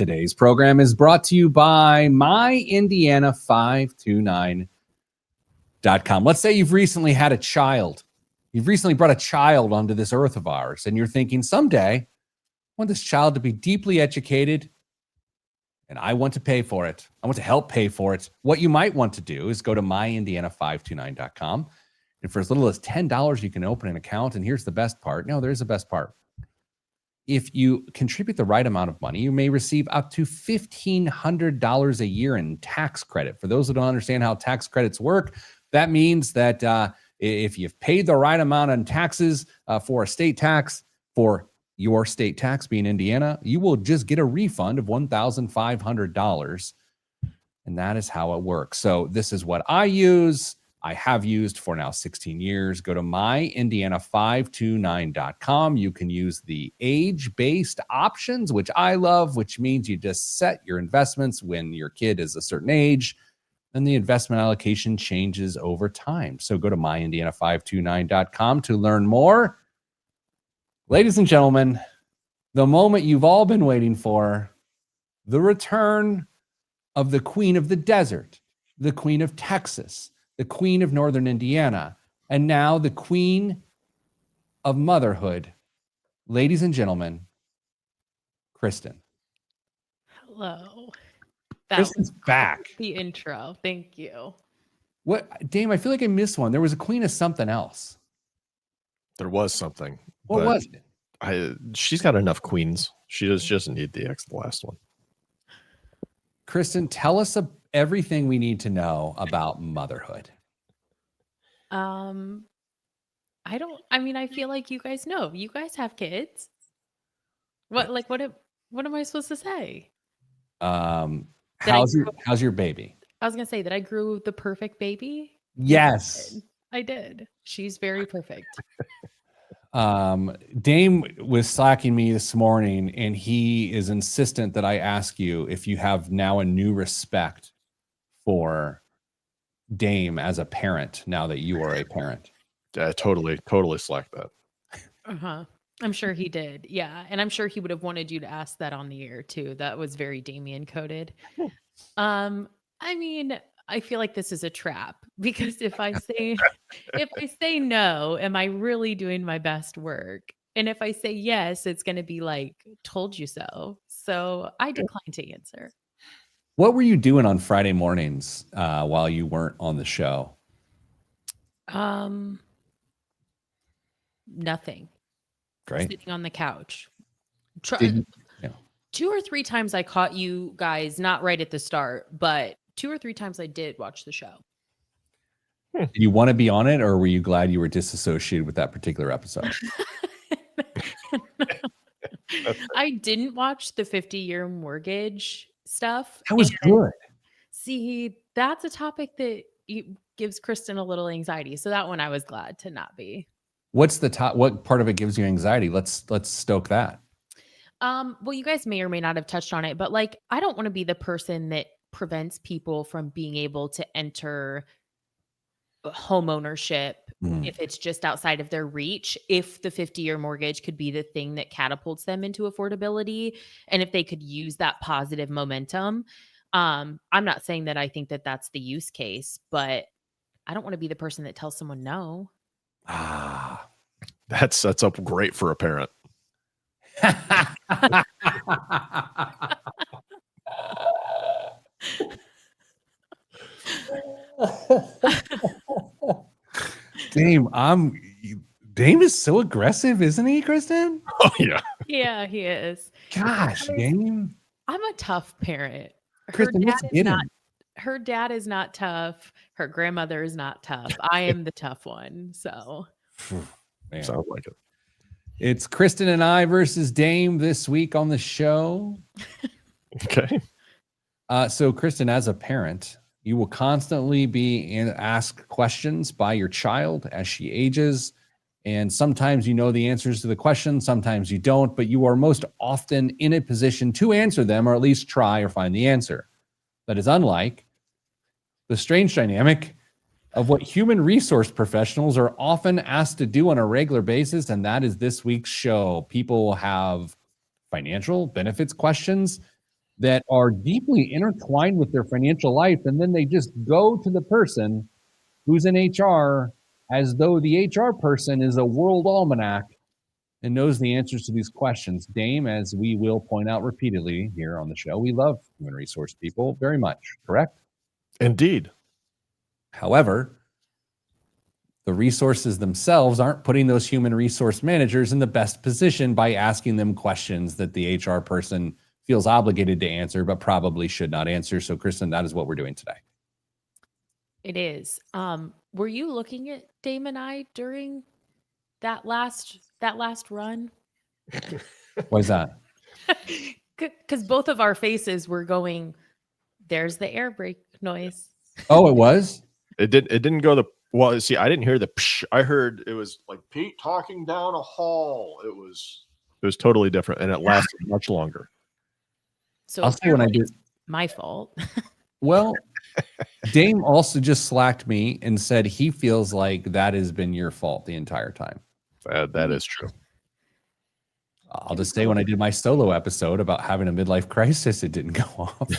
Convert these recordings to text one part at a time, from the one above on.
Today's program is brought to you by myindiana529.com. Let's say you've recently had a child. You've recently brought a child onto this earth of ours, and you're thinking, someday, I want this child to be deeply educated, and I want to pay for it. I want to help pay for it. What you might want to do is go to myindiana529.com, and for as little as $10, you can open an account, and here's the best part. No, there's the best part. If you contribute the right amount of money, you may receive up to $1,500 a year in tax credit. For those who don't understand how tax credits work, that means that if you've paid the right amount in taxes for a state tax, for your state tax being Indiana, you will just get a refund of $1,500. And that is how it works. So this is what I use. I have used for now 16 years. Go to myindiana529.com. You can use the age-based options, which I love, which means you just set your investments when your kid is a certain age, and the investment allocation changes over time. So go to myindiana529.com to learn more. Ladies and gentlemen, the moment you've all been waiting for, the return of the Queen of the Desert, the Queen of Texas, the Queen of Northern Indiana, and now the Queen of Motherhood. Ladies and gentlemen, Kristen. Hello. Kristen's back. The intro. Thank you. What, Dame, I feel like I missed one. There was a Queen of something else. There was something. What was it? She's got enough queens. She doesn't need the last one. Kristen, tell us everything we need to know about motherhood. I feel like you guys know. You guys have kids. What am I supposed to say? How's your baby? I was gonna say that I grew the perfect baby. Yes. I did. She's very perfect. Dame was slacking me this morning, and he is insistent that I ask you if you have now a new respect for Dame as a parent now that you are a parent. Yeah, totally slacked that. I'm sure he did. Yeah. And I'm sure he would have wanted you to ask that on the air too. That was very Damian coded. I feel like this is a trap, because if I say no, am I really doing my best work? And if I say yes, it's going to be like, told you so. So I decline to answer. What were you doing on Friday mornings while you weren't on the show? Nothing. Great. Sitting on the couch. 2 or 3 times I caught you guys, not right at the start, but 2 or 3 times I did watch the show. Did you want to be on it, or were you glad you were disassociated with that particular episode? I didn't watch the 50-year mortgage stuff. That was good. See, that's a topic that gives Kristen a little anxiety. So that one I was glad to not be. What part of it gives you anxiety? Let's stoke that. Well, you guys may or may not have touched on it, but I don't want to be the person that prevents people from being able to enter home ownership if it's just outside of their reach, if the 50-year mortgage could be the thing that catapults them into affordability, and if they could use that positive momentum. I'm not saying that I think that that's the use case, but I don't want to be the person that tells someone no. That sets up great for a parent. Dame is so aggressive, isn't he, Kristen? Oh yeah. Yeah, he is. Gosh, Dame. I'm a tough parent. Kristen, her dad is not tough. Her grandmother is not tough. I am the tough one. So sounds like it. It's Kristen and I versus Dame this week on the show. Okay. So Kristen, as a parent, you will constantly be asked questions by your child as she ages. And sometimes you know the answers to the questions, sometimes you don't, but you are most often in a position to answer them, or at least try or find the answer. That is unlike the strange dynamic of what human resource professionals are often asked to do on a regular basis, and that is this week's show. People will have financial benefits questions. that are deeply intertwined with their financial life, and then they just go to the person who's in HR as though the HR person is a world almanac and knows the answers to these questions. Dame, as we will point out repeatedly here on the show, we love human resource people very much, correct? Indeed. However, the resources themselves aren't putting those human resource managers in the best position by asking them questions that the HR person feels obligated to answer, but probably should not answer. So, Kristen, that is what we're doing today. It is. Were you looking at Dame and I during that last run? Why is that? Because both of our faces were going, there's the air brake noise. Oh, it was? It didn't go well, see, I didn't hear the psh. I heard it was like Pete talking down a hall. It was totally different, and it lasted much longer. So I'll say when I did. My fault. Well, Dame also just slacked me and said he feels like that has been your fault the entire time. That is true. I'll just say when I did my solo episode about having a midlife crisis, it didn't go off.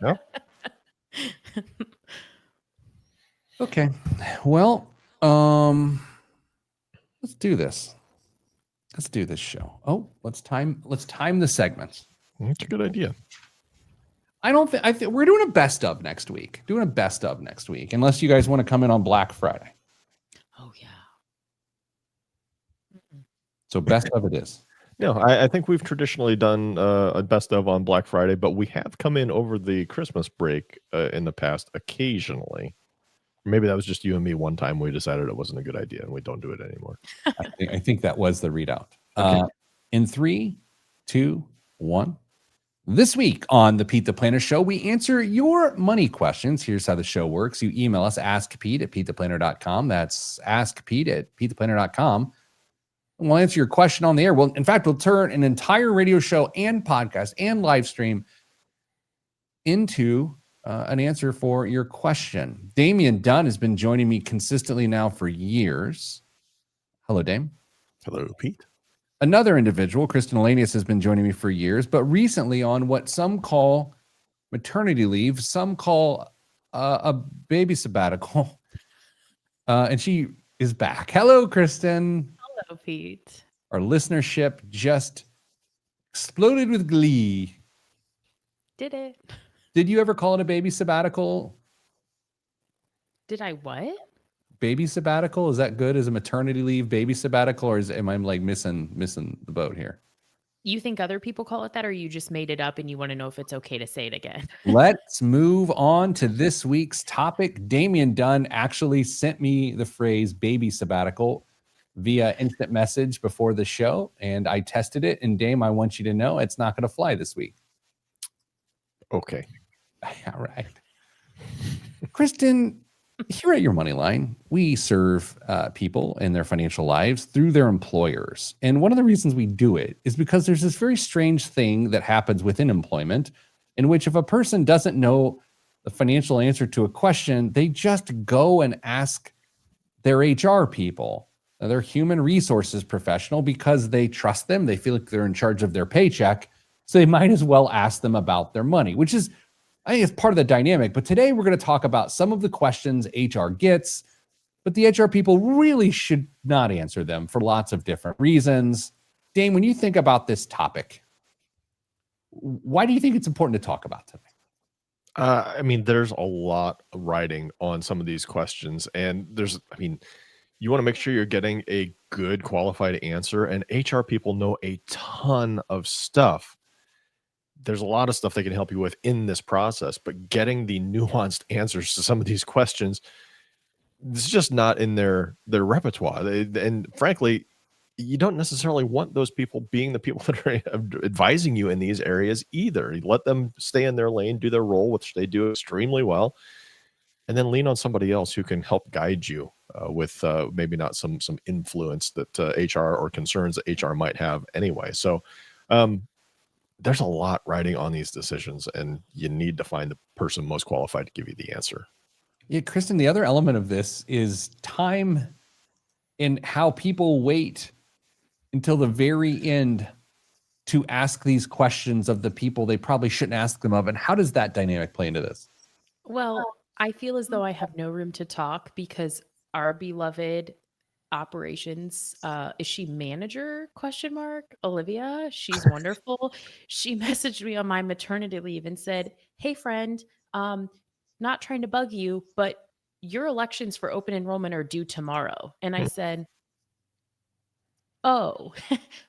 No. Okay. Well, let's do this. Let's do this show. Oh, let's time the segments. That's a good idea. I think we're doing a best of next week. Unless you guys want to come in on Black Friday. Oh yeah. So best of it is. No, I think we've traditionally done a best of on Black Friday, but we have come in over the Christmas break in the past occasionally. Maybe that was just you and me one time. We decided it wasn't a good idea, and we don't do it anymore. I think that was the readout. Okay. In 3, 2, 1. This week on the Pete the Planner Show, we answer your money questions. Here's how the show works. You email us, askpete@petetheplanner.com. That's askpete@petetheplanner.com. And we'll answer your question on the air. Well, in fact, we'll turn an entire radio show and podcast and live stream into an answer for your question. Damian Dunn has been joining me consistently now for years. Hello, Dame. Hello, Pete. Another individual, Kristen Elanius, has been joining me for years, but recently on what some call maternity leave, some call a baby sabbatical, and she is back. Hello, Kristen. Hello, Pete. Our listenership just exploded with glee. Did it? Did you ever call it a baby sabbatical? Did I what? Baby sabbatical? Is that good as a maternity leave baby sabbatical, or am I like missing the boat here? You think other people call it that, or you just made it up and you want to know if it's okay to say it again? Let's move on to this week's topic. Damian Dunn actually sent me the phrase baby sabbatical via instant message before the show, and I tested it. And Dame, I want you to know it's not going to fly this week. Okay. All right. Kristen, here at Your Money Line, we serve people in their financial lives through their employers. And one of the reasons we do it is because there's this very strange thing that happens within employment in which if a person doesn't know the financial answer to a question, they just go and ask their HR people, their human resources professional, because they trust them. They feel like they're in charge of their paycheck. So they might as well ask them about their money, which is, I think, it's part of the dynamic. But today we're going to talk about some of the questions HR gets, but the HR people really should not answer them for lots of different reasons. Dane, when you think about this topic, why do you think it's important to talk about today? I mean, there's a lot of writing on some of these questions, and you want to make sure you're getting a good qualified answer, and HR people know a ton of stuff. There's a lot of stuff they can help you with in this process, but getting the nuanced answers to some of these questions, it's just not in their repertoire. And frankly, you don't necessarily want those people being the people that are advising you in these areas either. You let them stay in their lane, do their role, which they do extremely well, and then lean on somebody else who can help guide you with maybe not some influence that HR or concerns that HR might have anyway. So there's a lot riding on these decisions, and you need to find the person most qualified to give you the answer. Yeah, Kristen, the other element of this is time and how people wait until the very end to ask these questions of the people they probably shouldn't ask them of? And how does that dynamic play into this? Well, I feel as though I have no room to talk because our beloved operations, is she manager, question mark, Olivia? She's wonderful. She messaged me on my maternity leave and said, "Hey friend, not trying to bug you, but your elections for open enrollment are due tomorrow." And I said, "Oh,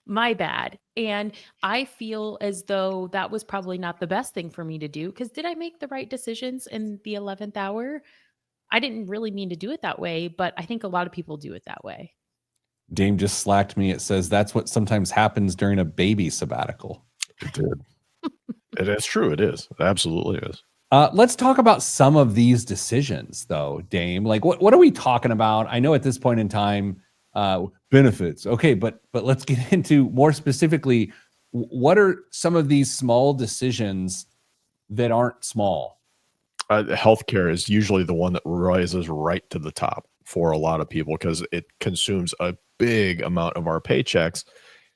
my bad." And I feel as though that was probably not the best thing for me to do because did I make the right decisions in the 11th hour? I didn't really mean to do it that way, but I think a lot of people do it that way. Dame just slacked me. It says that's what sometimes happens during a baby sabbatical. It did. It is true. It is. It absolutely is. Let's talk about some of these decisions, though, Dame. Like, what are we talking about? I know at this point in time, benefits. Okay, but let's get into more specifically. What are some of these small decisions that aren't small? Healthcare is usually the one that rises right to the top for a lot of people because it consumes a big amount of our paychecks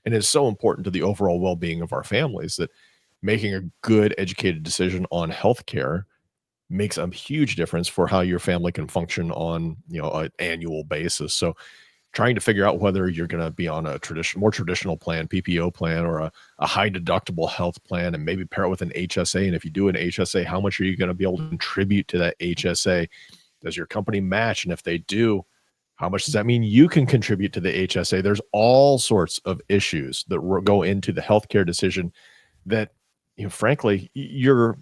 and is so important to the overall well-being of our families that making a good educated decision on healthcare makes a huge difference for how your family can function on an annual basis. So trying to figure out whether you're going to be on a more traditional plan, PPO plan, or a high deductible health plan, and maybe pair it with an HSA. And if you do an HSA, how much are you going to be able to contribute to that HSA? Does your company match? And if they do, how much does that mean you can contribute to the HSA? There's all sorts of issues that go into the healthcare decision that, frankly, your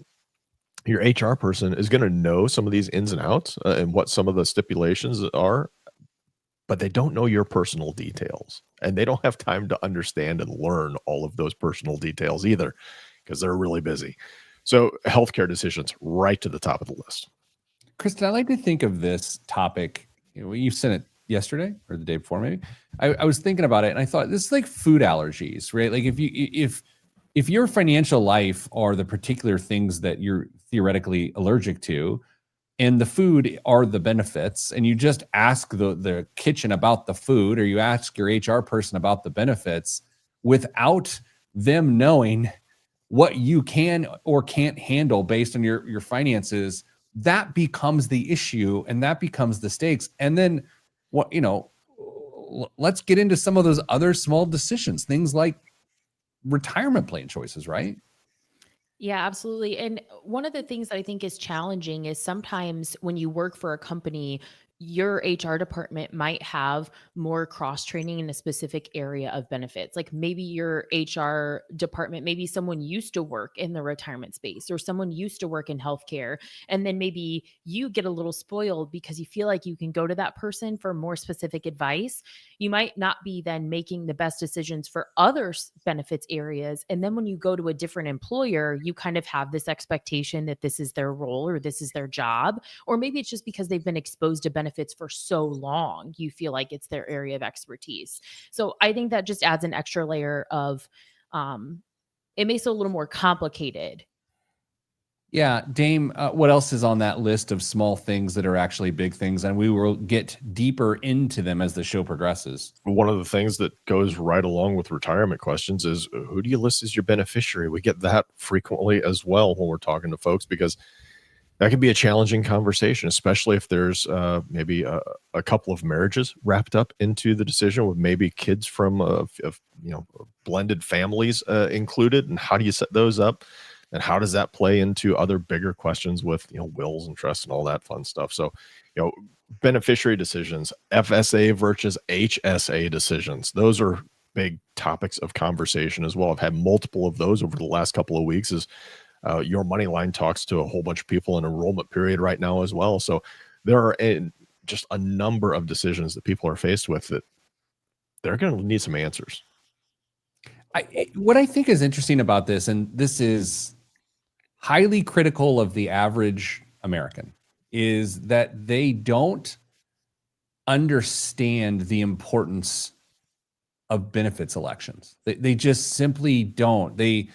HR person is going to know some of these ins and outs and what some of the stipulations are, but they don't know your personal details and they don't have time to understand and learn all of those personal details either because they're really busy. So healthcare decisions right to the top of the list. Kristen, I like to think of this topic. You sent it yesterday or the day before, maybe. I was thinking about it and I thought this is like food allergies, right? Like if your financial life are the particular things that you're theoretically allergic to, and the food are the benefits, and you just ask the kitchen about the food, or you ask your HR person about the benefits without them knowing what you can or can't handle based on your finances, that becomes the issue and that becomes the stakes. And then let's get into some of those other small decisions, things like retirement plan choices, right? Yeah, absolutely. And one of the things that I think is challenging is sometimes when you work for a company, your HR department might have more cross training in a specific area of benefits. Like maybe your HR department, maybe someone used to work in the retirement space or someone used to work in healthcare. And then maybe you get a little spoiled because you feel like you can go to that person for more specific advice. You might not be then making the best decisions for other benefits areas. And then when you go to a different employer, you kind of have this expectation that this is their role or this is their job. Or maybe it's just because they've been exposed to benefits for so long, you feel like it's their area of expertise. So I think that just adds an extra layer of, it makes it a little more complicated. Yeah, Dame, what else is on that list of small things that are actually big things? And we will get deeper into them as the show progresses. One of the things that goes right along with retirement questions is who do you list as your beneficiary? We get that frequently as well when we're talking to folks because that can be a challenging conversation, especially if there's maybe a couple of marriages wrapped up into the decision with maybe kids from blended families included. And how do you set those up? And how does that play into other bigger questions with wills and trusts and all that fun stuff? So, beneficiary decisions, FSA versus HSA decisions, those are big topics of conversation as well. I've had multiple of those over the last couple of weeks as Your Money Line talks to a whole bunch of people in enrollment period right now as well. So there are just a number of decisions that people are faced with that they're going to need some answers. What I think is interesting about this, and this is highly critical of the average American, is that they don't understand the importance of benefits elections. They just simply don't. They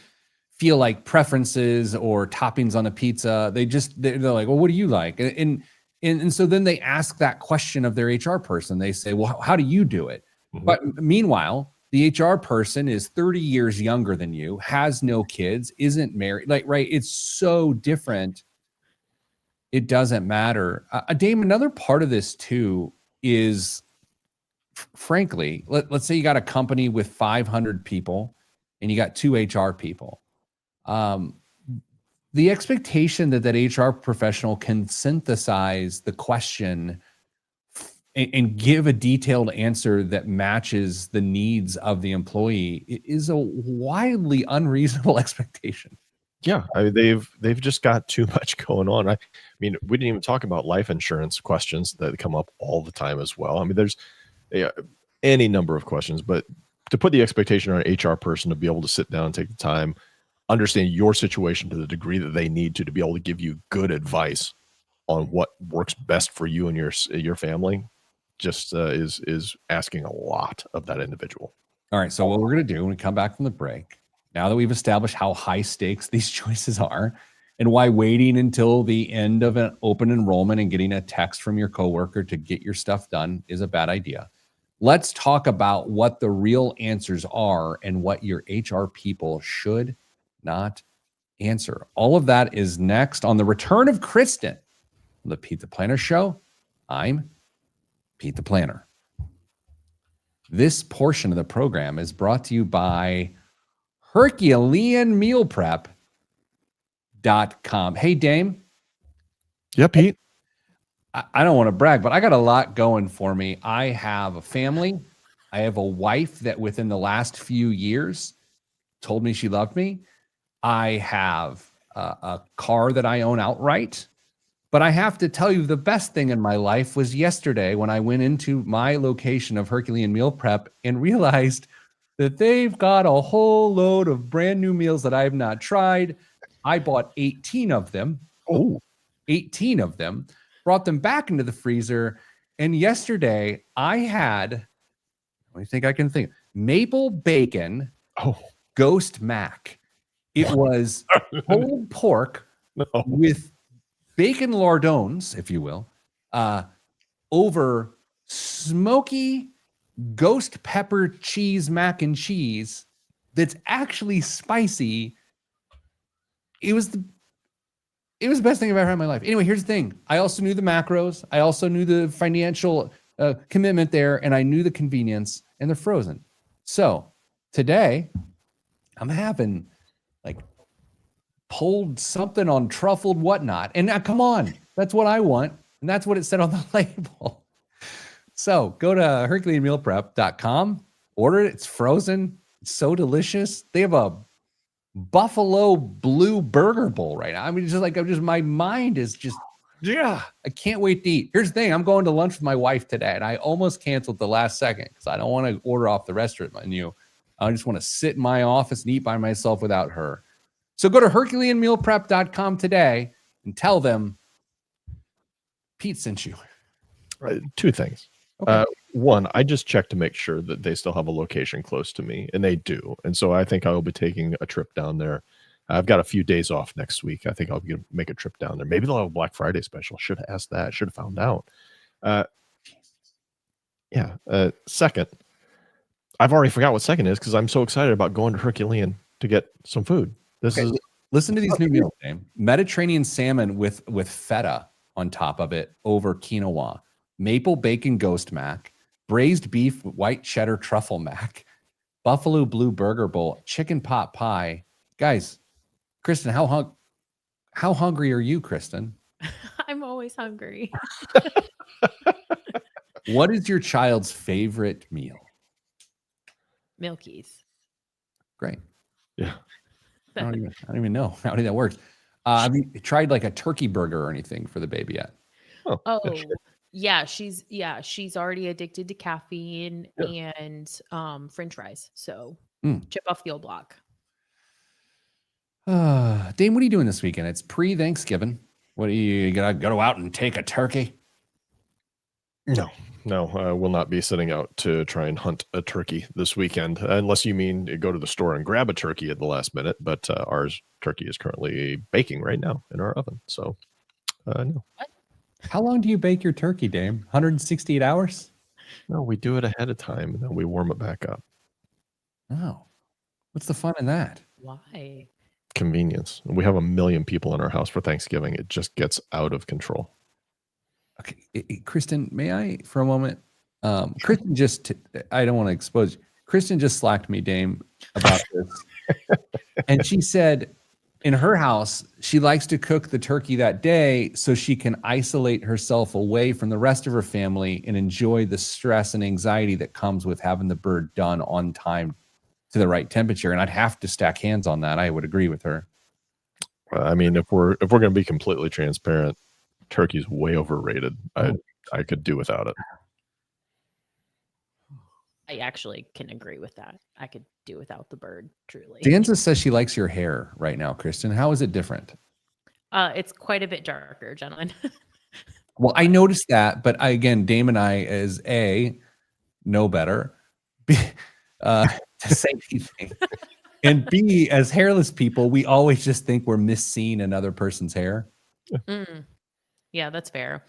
feel like preferences or toppings on a pizza. They're like, well, what do you like? And so then they ask that question of their HR person. They say, well, how do you do it? Mm-hmm. But meanwhile, The HR person is 30 years younger than you, has no kids, isn't married. Like, right? It's so different. It doesn't matter. Dame, another part of this too is, frankly, let's say you got a company with 500 people and you got 2 HR people. The expectation that HR professional can synthesize the question and give a detailed answer that matches the needs of the employee is a wildly unreasonable expectation. Yeah, I mean, they've just got too much going on. I mean, we didn't even talk about life insurance questions that come up all the time as well. I mean, there's any number of questions, but to put the expectation on an HR person to be able to sit down and take the time, understand your situation to the degree that they need to be able to give you good advice on what works best for you and your family, just is asking a lot of that individual. All right, so what we're going to do when we come back from the break, now that we've established how high stakes these choices are and why waiting until the end of an open enrollment and getting a text from your coworker to get your stuff done is a bad idea, let's talk about what the real answers are and what your HR people should not answer. All of that is next on the return of Kristen on the Pete the Planner Show. I'm Pete the Planner. This portion of the program is brought to you by HerculeanMealPrep.com. Hey, Dame. Yeah, Pete. I don't want to brag, but I got a lot going for me. I have a family. I have a wife that within the last few years told me she loved me. I have a car that I own outright. But I have to tell you, the best thing in my life was yesterday when I went into my location of Herculean Meal Prep and realized that they've got a whole load of brand new meals that I have not tried. I bought 18 of them. Oh, 18 of them, brought them back into the freezer. And yesterday I had, what do you think I can think? Maple bacon ghost mac. It was pulled pork with bacon lardons, if you will, over smoky ghost pepper cheese mac and cheese that's actually spicy. It was the best thing I've ever had in my life. Anyway, here's the thing. I also knew the macros. I also knew the financial commitment there, and I knew the convenience, and they're frozen. So today I'm having like pulled something on truffled whatnot. And now, come on, that's what I want. And that's what it said on the label. So go to HerculeanMealPrep.com, order it. It's frozen. It's so delicious. They have a buffalo blue burger bowl right now. I mean, my mind is just, I can't wait to eat. Here's the thing. I'm going to lunch with my wife today, and I almost canceled the last second because I don't want to order off the restaurant menu. I just want to sit in my office and eat by myself without her. So go to HerculeanMealPrep.com today and tell them Pete sent you. Two things. Okay. One, I just checked to make sure that they still have a location close to me, and they do. And so I think I will be taking a trip down there. I've got a few days off next week. I think I'll make a trip down there. Maybe they'll have a Black Friday special. Should have asked that. Should have found out. Second, I've already forgot what second is because I'm so excited about going to Herculean to get some food. Listen to these new meals, Dame. Mediterranean salmon with feta on top of it over quinoa, maple bacon ghost mac, braised beef white cheddar truffle mac, buffalo blue burger bowl, chicken pot pie. Guys, Kristen, how hungry are you, Kristen? I'm always hungry. What is your child's favorite meal? Milkies. Great. Yeah. I don't even know how that works. Have you tried like a turkey burger or anything for the baby yet? Yeah, she's already addicted to caffeine and French fries. So chip off the old block. Dame, what are you doing this weekend? It's pre-Thanksgiving. What are you gonna go out and take a turkey? No, I will not be setting out to try and hunt a turkey this weekend, unless you mean go to the store and grab a turkey at the last minute. But ours turkey is currently baking right now in our oven. So, no. How long do you bake your turkey, Dame? 168 hours? No, we do it ahead of time, and then we warm it back up. Oh, what's the fun in that? Why? Convenience. We have 1 million people in our house for Thanksgiving. It just gets out of control. Okay, Kristen, may I for a moment? Kristen I don't want to expose you. Kristen just slacked me, Dame, about this. And she said in her house, she likes to cook the turkey that day so she can isolate herself away from the rest of her family and enjoy the stress and anxiety that comes with having the bird done on time to the right temperature. And I'd have to stack hands on that. I would agree with her. I mean, if we're going to be completely transparent, turkey's way overrated. I could do without it. I actually can agree with that. I could do without the bird, truly. Danza says she likes your hair right now, Kristen. How is it different? It's quite a bit darker, gentlemen. Well, I noticed that, but again, Dame and I, as A, know better, B, to say anything, and B, as hairless people, we always just think we're misseeing another person's hair. Yeah, that's fair.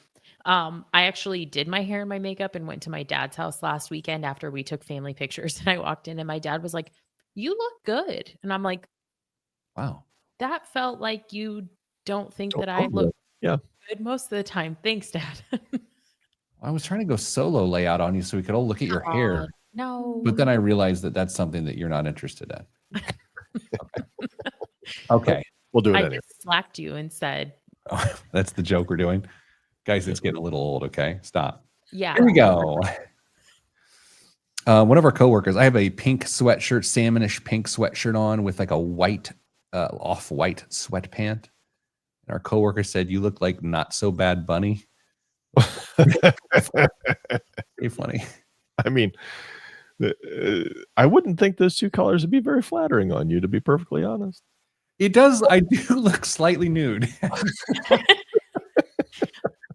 I actually did my hair and my makeup and went to my dad's house last weekend after we took family pictures. And I walked in and my dad was like, "You look good." And I'm like, Wow. that felt like you don't think that I Totally. look Yeah. good most of the time. Thanks, Dad. I was trying to go solo layout on you so we could all look at your hair. No. But then I realized that that's something that you're not interested in. Okay. We'll do it I anyway. just slacked you and said, Oh, that's the joke we're doing. Guys, it's getting a little old, okay? Stop. yeah. Here we go. One of our coworkers, I have a pink sweatshirt, salmonish pink sweatshirt on with like a white, off-white sweatpant. And our coworker said, "You look like Not So Bad Bunny." Pretty funny. I mean, I wouldn't think those two colors would be very flattering on you, to be perfectly honest. It does. I do look slightly nude.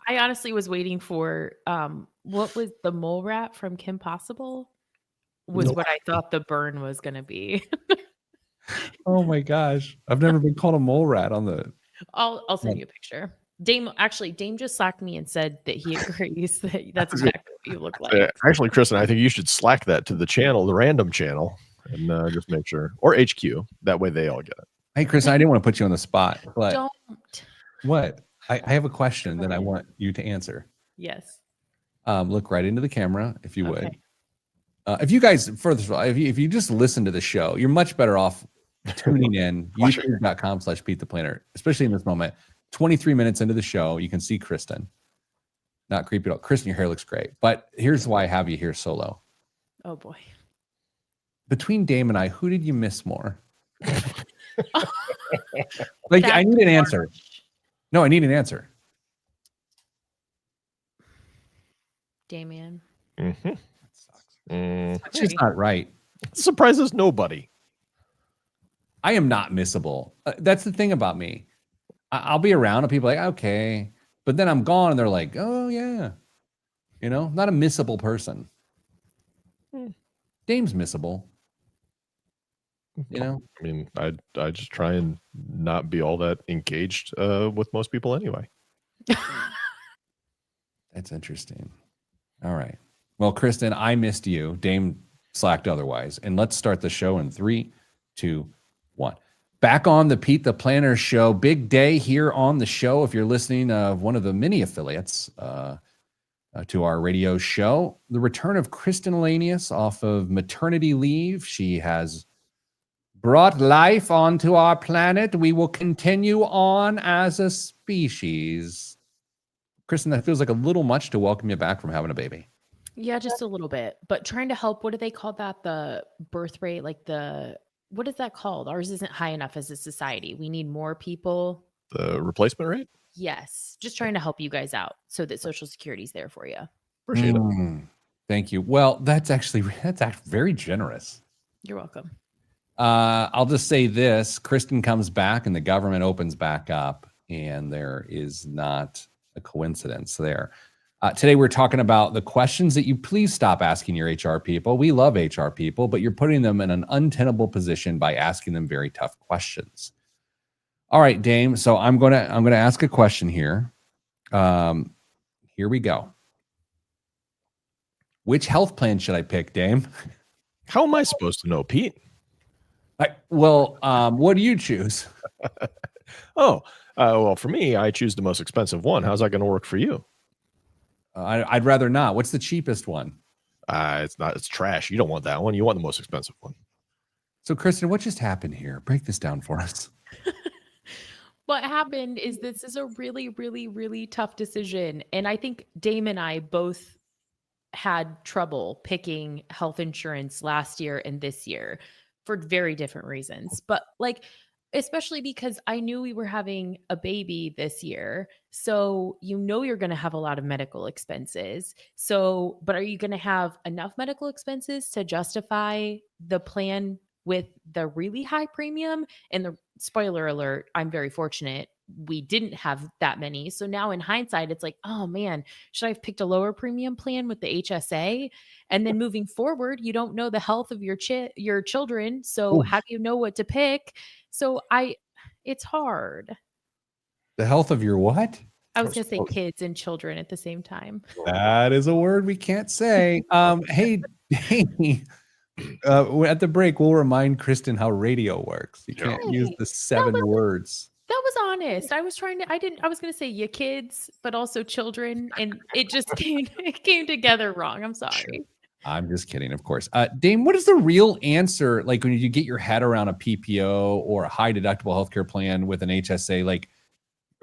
I honestly was waiting for what was the mole rat from Kim Possible? Was what I thought the burn was gonna be. Oh my gosh. I've never been called a mole rat on the. I'll send you a picture. Dame just slacked me and said that he agrees that that's exactly what you look like. Actually, Kristen, I think you should slack that to the channel, the random channel, and just make sure, or HQ. That way they all get it. Hey, Kristen, I didn't want to put you on the spot, but Don't. what? I have a question that I want you to answer. Yes. Look right into the camera, if you would. Okay. If you guys, first of all, if you just listen to the show, you're much better off tuning in, youtube.com/Pete the Planner, especially in this moment. 23 minutes into the show, you can see Kristen. Not creepy at all. Kristen, your hair looks great. But here's why I have you here solo. Oh boy. Between Dame and I, who did you miss more? Like, I need an answer. No, I need an answer. Damian. Mm-hmm. That sucks. Mm. That's just not right. Surprises nobody. I am not missable. That's the thing about me. I'll be around and people are like, okay. But then I'm gone and they're like, oh, yeah. You know, not a missable person. Dame's missable. You know? I mean, I just try and not be all that engaged with most people anyway. That's interesting. All right. Well, Kristen, I missed you. Dame slacked otherwise. And let's start the show in 3, 2, 1. Back on the Pete the Planner show. Big day here on the show. If you're listening one of the many affiliates to our radio show, the return of Kristen Elanius off of maternity leave. She has brought life onto our planet. We will continue on as a species. Kristen, that feels like a little much to welcome you back from having a baby. Yeah, just a little bit. But trying to help, what do they call that? The birth rate, like what is that called? Ours isn't high enough as a society. We need more people. The replacement rate? Yes. Just trying to help you guys out so that Social Security's there for you. Appreciate it. Thank you. Well, that's actually very generous. You're welcome. I'll just say this. Kristen comes back and the government opens back up, and there is not a coincidence there. Today, we're talking about the questions that you please stop asking your HR people. We love HR people, but you're putting them in an untenable position by asking them very tough questions. All right, Dame. So I'm gonna ask a question here. Here we go. Which health plan should I pick, Dame? How am I supposed to know, Pete? What do you choose? Well, for me, I choose the most expensive one. How's that going to work for you? I'd rather not. What's the cheapest one? It's not. It's trash. You don't want that one. You want the most expensive one. So, Kristen, what just happened here? Break this down for us. What happened is this is a really, really, really tough decision. And I think Dame and I both had trouble picking health insurance last year and this year for very different reasons. But like, especially because I knew we were having a baby this year. So, you're going to have a lot of medical expenses. So, but are you going to have enough medical expenses to justify the plan with the really high premium? And the spoiler alert, I'm very fortunate we didn't have that many. So now in hindsight, it's like, oh man, should I have picked a lower premium plan with the HSA? And then moving forward, you don't know the health of your children. So Ooh. how do you know what to pick? So it's hard. The health of your what? I was going to say kids and children at the same time. That is a word we can't say. Hey, at the break, we'll remind Kristen how radio works. You can't use the 7 words. That was honest. I was going to say your kids, but also children. And it just came together wrong. I'm sorry. Sure. I'm just kidding, of course. Dame, what is the real answer? Like when you get your head around a PPO or a high deductible healthcare plan with an HSA, like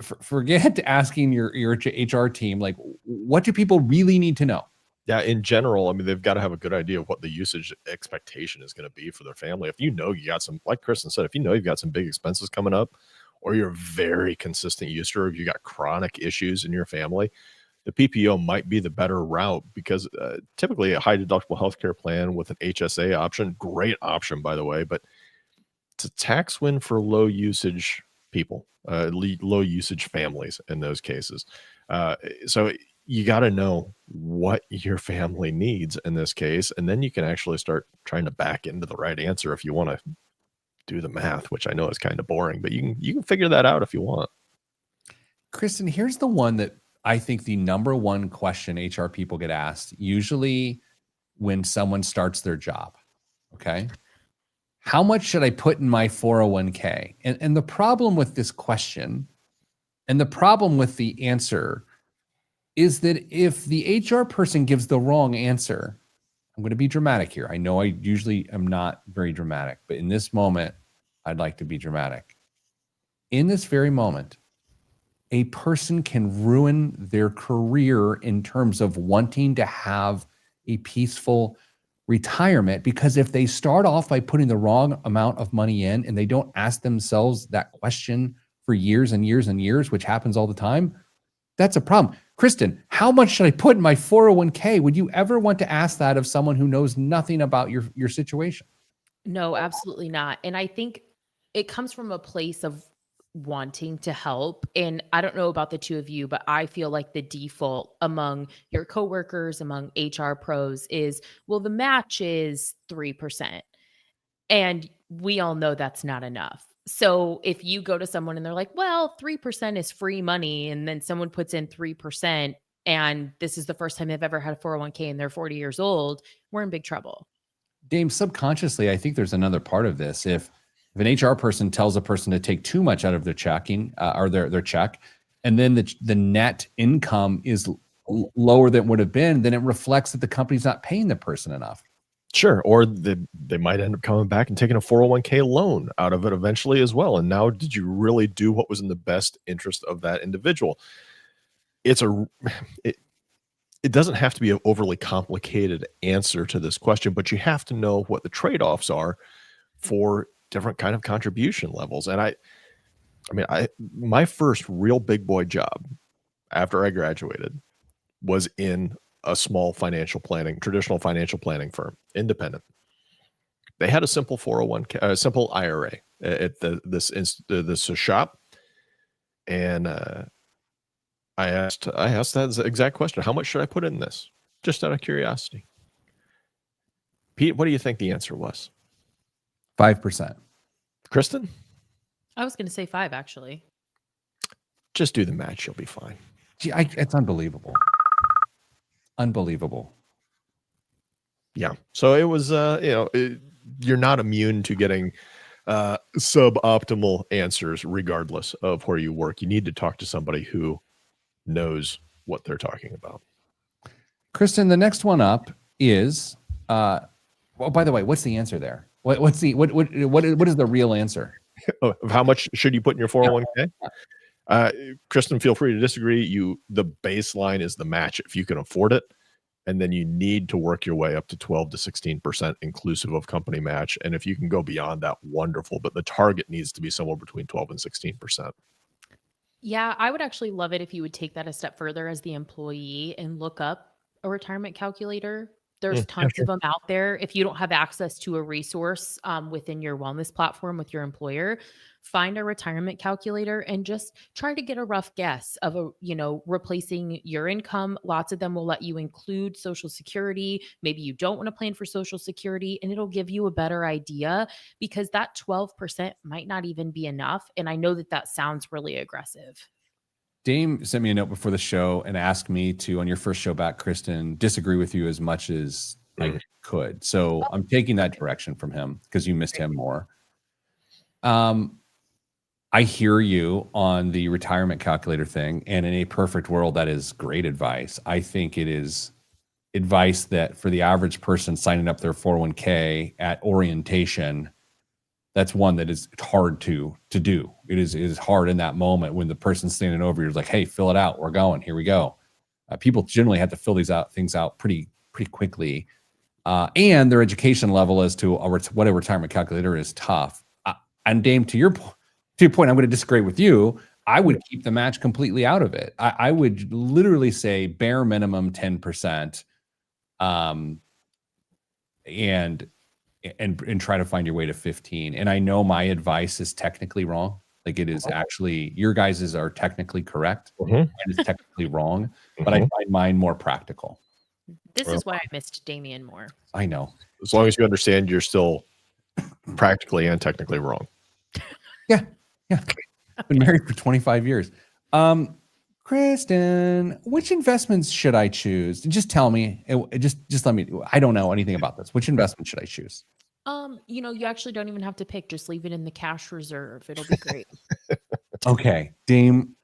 forget asking your HR team, like what do people really need to know? Yeah, in general, I mean, they've got to have a good idea of what the usage expectation is going to be for their family. If you know you got some, like Kristen said, if you know you've got some big expenses coming up, or you're a very consistent user, if you got chronic issues in your family, the PPO might be the better route because typically a high deductible healthcare plan with an HSA option, great option, by the way, but it's a tax win for low usage people, low usage families in those cases. So you got to know what your family needs in this case, and then you can actually start trying to back into the right answer if you want to do the math, which I know is kind of boring, but you can figure that out if you want. Kristen, here's the one that I think the number one question HR people get asked, usually when someone starts their job. Okay. How much should I put in my 401k? And the problem with this question and the problem with the answer is that if the HR person gives the wrong answer, I'm going to be dramatic here. I know I usually am not very dramatic, but in this moment, I'd like to be dramatic. In this very moment, a person can ruin their career in terms of wanting to have a peaceful retirement, because if they start off by putting the wrong amount of money in and they don't ask themselves that question for years and years and years, which happens all the time, that's a problem. Kristen, how much should I put in my 401k? Would you ever want to ask that of someone who knows nothing about your situation? No, absolutely not. And I think it comes from a place of wanting to help. And I don't know about the two of you, but I feel like the default among your coworkers, among HR pros is, well, the match is 3%. And we all know that's not enough. So if you go to someone and they're like, well, 3% is free money, and then someone puts in 3%, and this is the first time they've ever had a 401k and they're 40 years old, we're in big trouble. Dame, subconsciously, I think there's another part of this. If an HR person tells a person to take too much out of their checking or their check, and then the net income is lower than it would have been, then it reflects that the company's not paying the person enough. Sure. Or they might end up coming back and taking a 401k loan out of it eventually as well. And now, did you really do what was in the best interest of that individual? It doesn't have to be an overly complicated answer to this question, but you have to know what the trade-offs are for different kind of contribution levels. And my first real big boy job after I graduated was in a small traditional financial planning firm, independent. They had a simple 401k, a simple IRA at this shop. And I asked that exact question. How much should I put in this? Just out of curiosity. Pete, what do you think the answer was? 5%. Kristen? I was going to say 5, actually. Just do the match. You'll be fine. Gee, it's unbelievable. Unbelievable. Yeah. So it was, you're not immune to getting suboptimal answers regardless of where you work. You need to talk to somebody who knows what they're talking about. Kristen, the next one up is, well, by the way, what's the answer there? What is the real answer? How much should you put in your 401k? Kristen, feel free to disagree. The baseline is the match if you can afford it. And then you need to work your way up to 12 to 16% inclusive of company match. And if you can go beyond that, wonderful. But the target needs to be somewhere between 12 and 16%. Yeah, I would actually love it if you would take that a step further as the employee and look up a retirement calculator. There's tons of them out there. If you don't have access to a resource within your wellness platform with your employer, find a retirement calculator and just try to get a rough guess of replacing your income. Lots of them will let you include Social Security. Maybe you don't want to plan for Social Security, and it'll give you a better idea, because that 12% might not even be enough. And I know that sounds really aggressive. Dame sent me a note before the show and asked me to, on your first show back, Kristen, disagree with you as much as I could. So I'm taking that direction from him because you missed him more. I hear you on the retirement calculator thing, and in a perfect world, that is great advice. I think it is advice that for the average person signing up their 401k at orientation, that's one that is hard to do. It is hard in that moment when the person's standing over you, like, hey, fill it out. We're going. Here we go. People generally have to fill things out pretty quickly. And their education level as to what a retirement calculator is tough. And Dame, to your point, I'm going to disagree with you. I would keep the match completely out of it. I would literally say bare minimum 10%, and try to find your way to 15. And I know my advice is technically wrong. Like, it is actually, your guys's are technically correct. And it's technically wrong, but I find mine more practical. This is why I missed Damian more. I know. As long as you understand you're still practically and technically wrong. Yeah. I've been married for 25 years. Kristen, which investments should I choose? Just tell me. Just let me. I don't know anything about this. Which investment should I choose? You actually don't even have to pick. Just leave it in the cash reserve. It'll be great. Okay, Dame.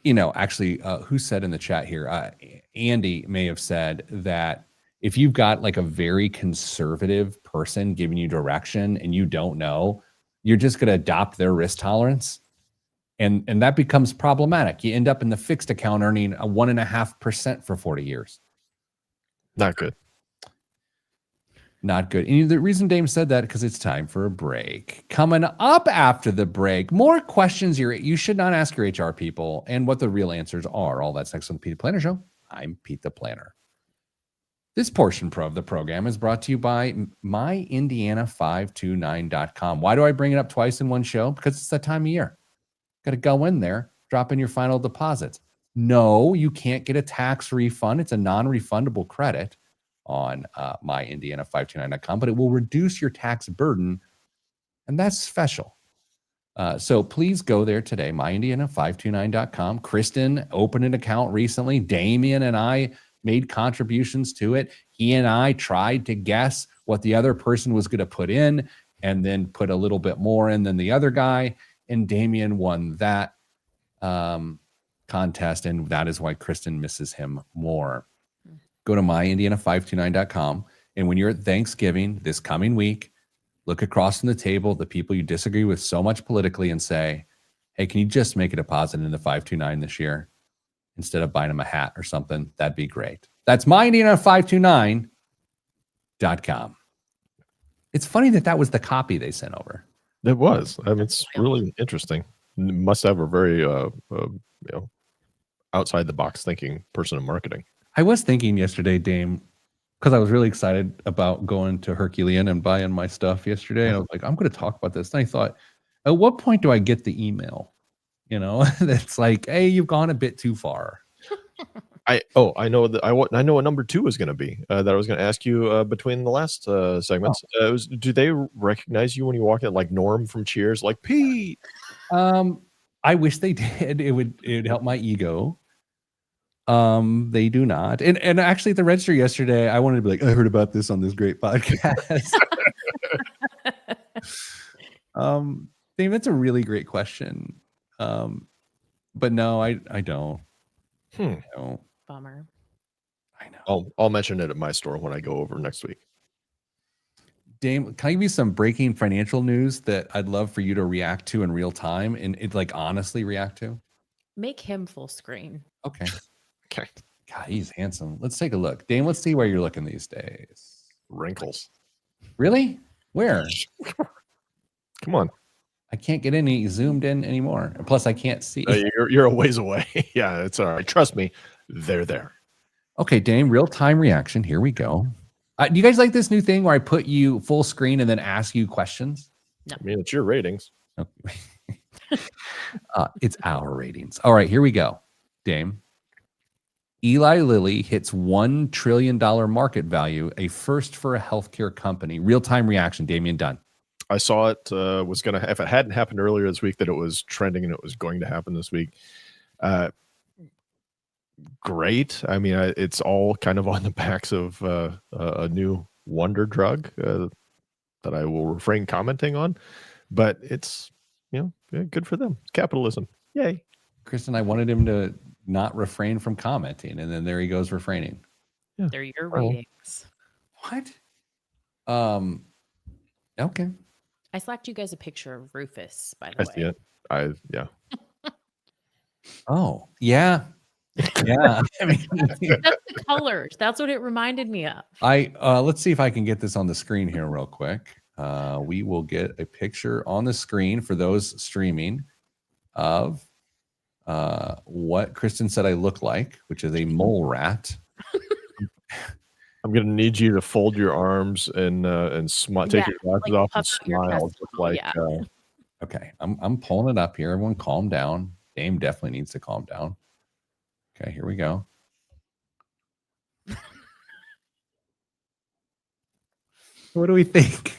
Actually, who said in the chat here? Andy may have said that if you've got like a very conservative person giving you direction and you don't know, you're just going to adopt their risk tolerance. And that becomes problematic. You end up in the fixed account earning a 1.5% for 40 years. Not good. Not good. And the reason Dame said that, because it's time for a break. Coming up after the break, more questions you should not ask your HR people and what the real answers are. All that's next on the Pete the Planner Show. I'm Pete the Planner. This portion of the program is brought to you by myindiana529.com. Why do I bring it up twice in one show? Because it's that time of year. Got to go in there, drop in your final deposits. No, you can't get a tax refund. It's a non-refundable credit on myindiana529.com, but it will reduce your tax burden, and that's special. So please go there today, myindiana529.com. Kristen opened an account recently. Damian and I made contributions to it. He and I tried to guess what the other person was going to put in and then put a little bit more in than the other guy. And Damian won that contest, and that is why Kristen misses him more. Go to myindiana529.com, and when you're at Thanksgiving this coming week, look across from the table, the people you disagree with so much politically, and say, hey, can you just make a deposit in the 529 this year instead of buying them a hat or something? That'd be great. That's myindiana529.com. It's funny that was the copy they sent over. It was. I mean, it's really interesting. Must have a very, outside the box thinking person in marketing. I was thinking yesterday, Dame, because I was really excited about going to Herculean and buying my stuff yesterday. And I was like, I'm going to talk about this. And I thought, at what point do I get the email? That's like, hey, you've gone a bit too far. I know what number 2 is going to be that I was going to ask you between the last segments. Do they recognize you when you walk in, like Norm from Cheers, like Pete? I wish they did. It would help my ego. They do not. And actually at the register yesterday, I wanted to be like, I heard about this on this great podcast. Dave, that's a really great question. But no, I don't. Hmm. I don't. Bummer. I know. I'll mention it at my store when I go over next week. Dame, can I give you some breaking financial news that I'd love for you to react to in real time and like honestly react to? Make him full screen. Okay. Okay. God, he's handsome. Let's take a look. Dame, let's see where you're looking these days. Wrinkles. Really? Where? Come on. I can't get any zoomed in anymore. Plus, I can't see. You're a ways away. Yeah, it's all right. Trust me, they're there. Okay, Dame, real time reaction. Here we go. Do you guys like this new thing where I put you full screen and then ask you questions? No. I mean, it's your ratings. It's our ratings. All right, here we go. Dame. Eli Lilly hits $1 trillion market value, a first for a healthcare company. Real time reaction. Damian Dunn. I saw it was going to, if it hadn't happened earlier this week, that it was trending and it was going to happen this week. Great. I mean, it's all kind of on the backs of a new wonder drug that I will refrain commenting on, but it's, good for them. It's capitalism. Yay. Kristen, I wanted him to not refrain from commenting, and then there he goes refraining. Yeah. They're your ratings. What? Okay. I slacked you guys a picture of Rufus, by the I way. see it. Yeah. Oh, yeah. Yeah. I mean, That's the colors. That's what it reminded me of. let's see if I can get this on the screen here real quick. We will get a picture on the screen for those streaming of what Kristen said I look like, which is a mole rat. I'm gonna need you to fold your arms and take your glasses off and puff out your smile, chest just a little, like yeah. Okay, I'm pulling it up here. Everyone, calm down. Dame definitely needs to calm down. Okay, here we go. What do we think?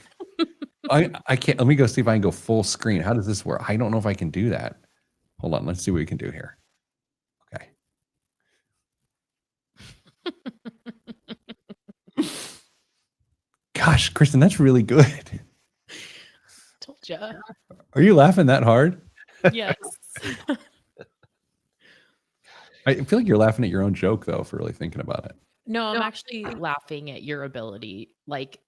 I can't. Let me go see if I can go full screen. How does this work? I don't know if I can do that. Hold on. Let's see what we can do here. Okay. Gosh, Kristen, that's really good. Told you. Are you laughing that hard? Yes. I feel like you're laughing at your own joke, though, for really thinking about it. No, I'm actually laughing at your ability. Like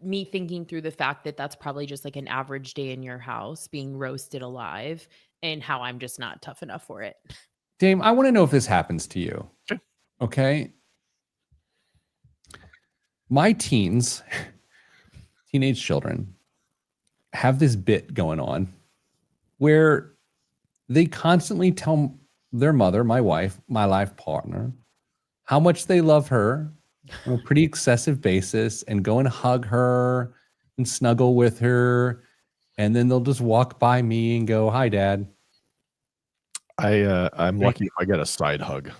me thinking through the fact that that's probably just like an average day in your house being roasted alive and how I'm just not tough enough for it. Dame, I want to know if this happens to you. Sure. Okay. My teenage children have this bit going on where they constantly tell their mother, my wife, my life partner, how much they love her on a pretty excessive basis and go and hug her and snuggle with her. And then they'll just walk by me and go, "Hi, Dad." I'm lucky if I get a side hug.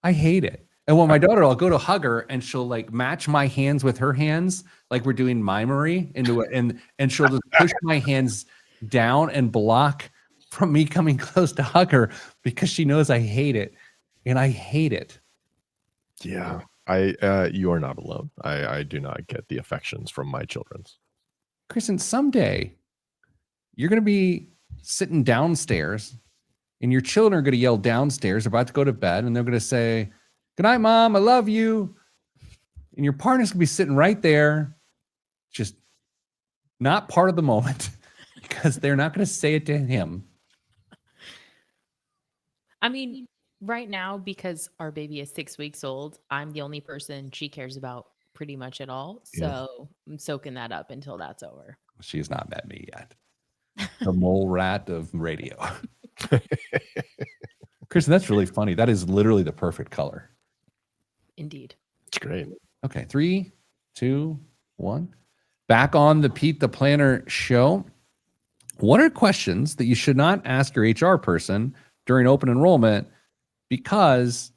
I hate it. And when my daughter, I'll go to hug her and she'll like match my hands with her hands, like we're doing mimery into it, and she'll just push my hands down and block from me coming close to hug her because she knows I hate it. And I hate it. Yeah. You are not alone. I do not get the affections from my children's. Kristen, someday you're going to be sitting downstairs and your children are going to yell downstairs, about to go to bed, and they're going to say, "Good night, Mom. I love you." And your partner's going to be sitting right there, just not part of the moment because they're not going to say it to him. I mean, right now, because our baby is 6 weeks old, I'm the only person she cares about pretty much at all. So I'm soaking that up until that's over. She's not met me yet. The mole rat of radio. Kristen, that's really funny. That is literally the perfect color. Indeed. It's great. Okay, 3, 2, 1. Back on the Pete the Planner show. What are questions that you should not ask your HR person during open enrollment because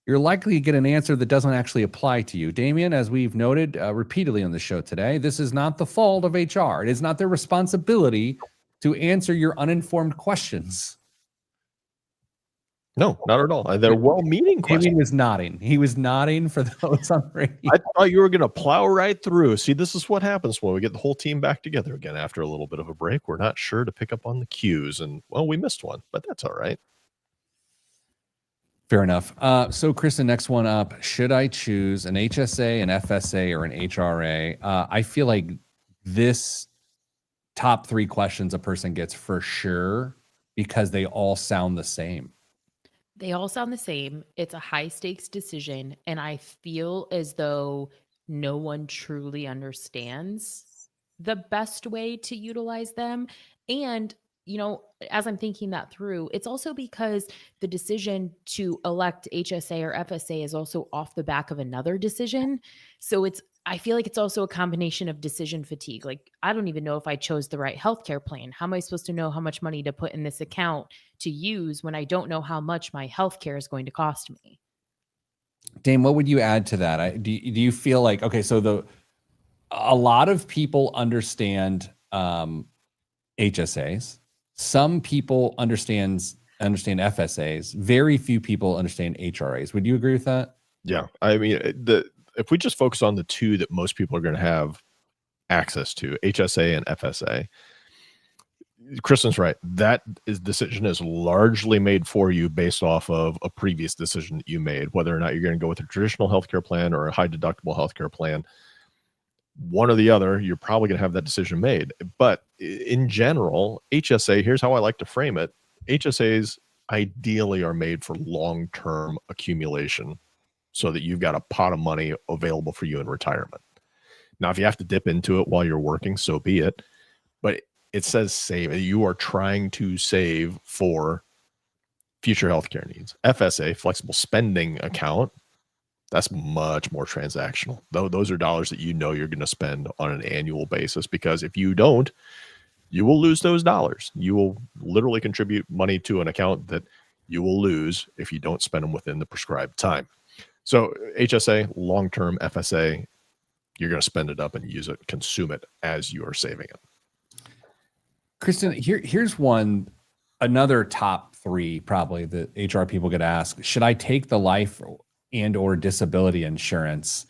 you're likely to get an answer that doesn't actually apply to you? Damian, as we've noted repeatedly on the show today, this is not the fault of HR. It is not their responsibility to answer your uninformed questions. No, not at all. They're well-meaning questions. Damian was nodding. He was nodding for those on radio. I thought you were going to plow right through. See, this is what happens when we get the whole team back together again after a little bit of a break. We're not sure to pick up on the cues, and well, we missed one, but that's all right. Fair enough. So, Kristen, next one up. Should I choose an HSA, an FSA, or an HRA? I feel like this top 3 questions a person gets for sure because they all sound the same. They all sound the same. It's a high stakes decision. And I feel as though no one truly understands the best way to utilize them. And, as I'm thinking that through, it's also because the decision to elect HSA or FSA is also off the back of another decision. So I feel like it's also a combination of decision fatigue. Like, I don't even know if I chose the right healthcare plan. How am I supposed to know how much money to put in this account to use when I don't know how much my healthcare is going to cost me? Dame, what would you add to that? Do you feel like, okay, so a lot of people understand HSAs. Some people understand FSAs. Very few people understand HRAs. Would you agree with that? Yeah. I mean, if we just focus on the two that most people are going to have access to, HSA and FSA, Kristen's right. That decision is largely made for you based off of a previous decision that you made, whether or not you're going to go with a traditional healthcare plan or a high deductible healthcare plan. One or the other, you're probably going to have that decision made. But in general, HSA, here's how I like to frame it. HSAs ideally are made for long-term accumulation so that you've got a pot of money available for you in retirement. Now, if you have to dip into it while you're working, so be it. But it says save. You are trying to save for future healthcare needs. FSA, flexible spending account, that's much more transactional. Those are dollars that you're going to spend on an annual basis, because if you don't, you will lose those dollars. You will literally contribute money to an account that you will lose if you don't spend them within the prescribed time. So HSA, long-term. FSA, you're going to spend it up and use it, consume it as you are saving it. Kristen, here's another top 3 probably that HR people get asked. Should I take the life and or disability insurance?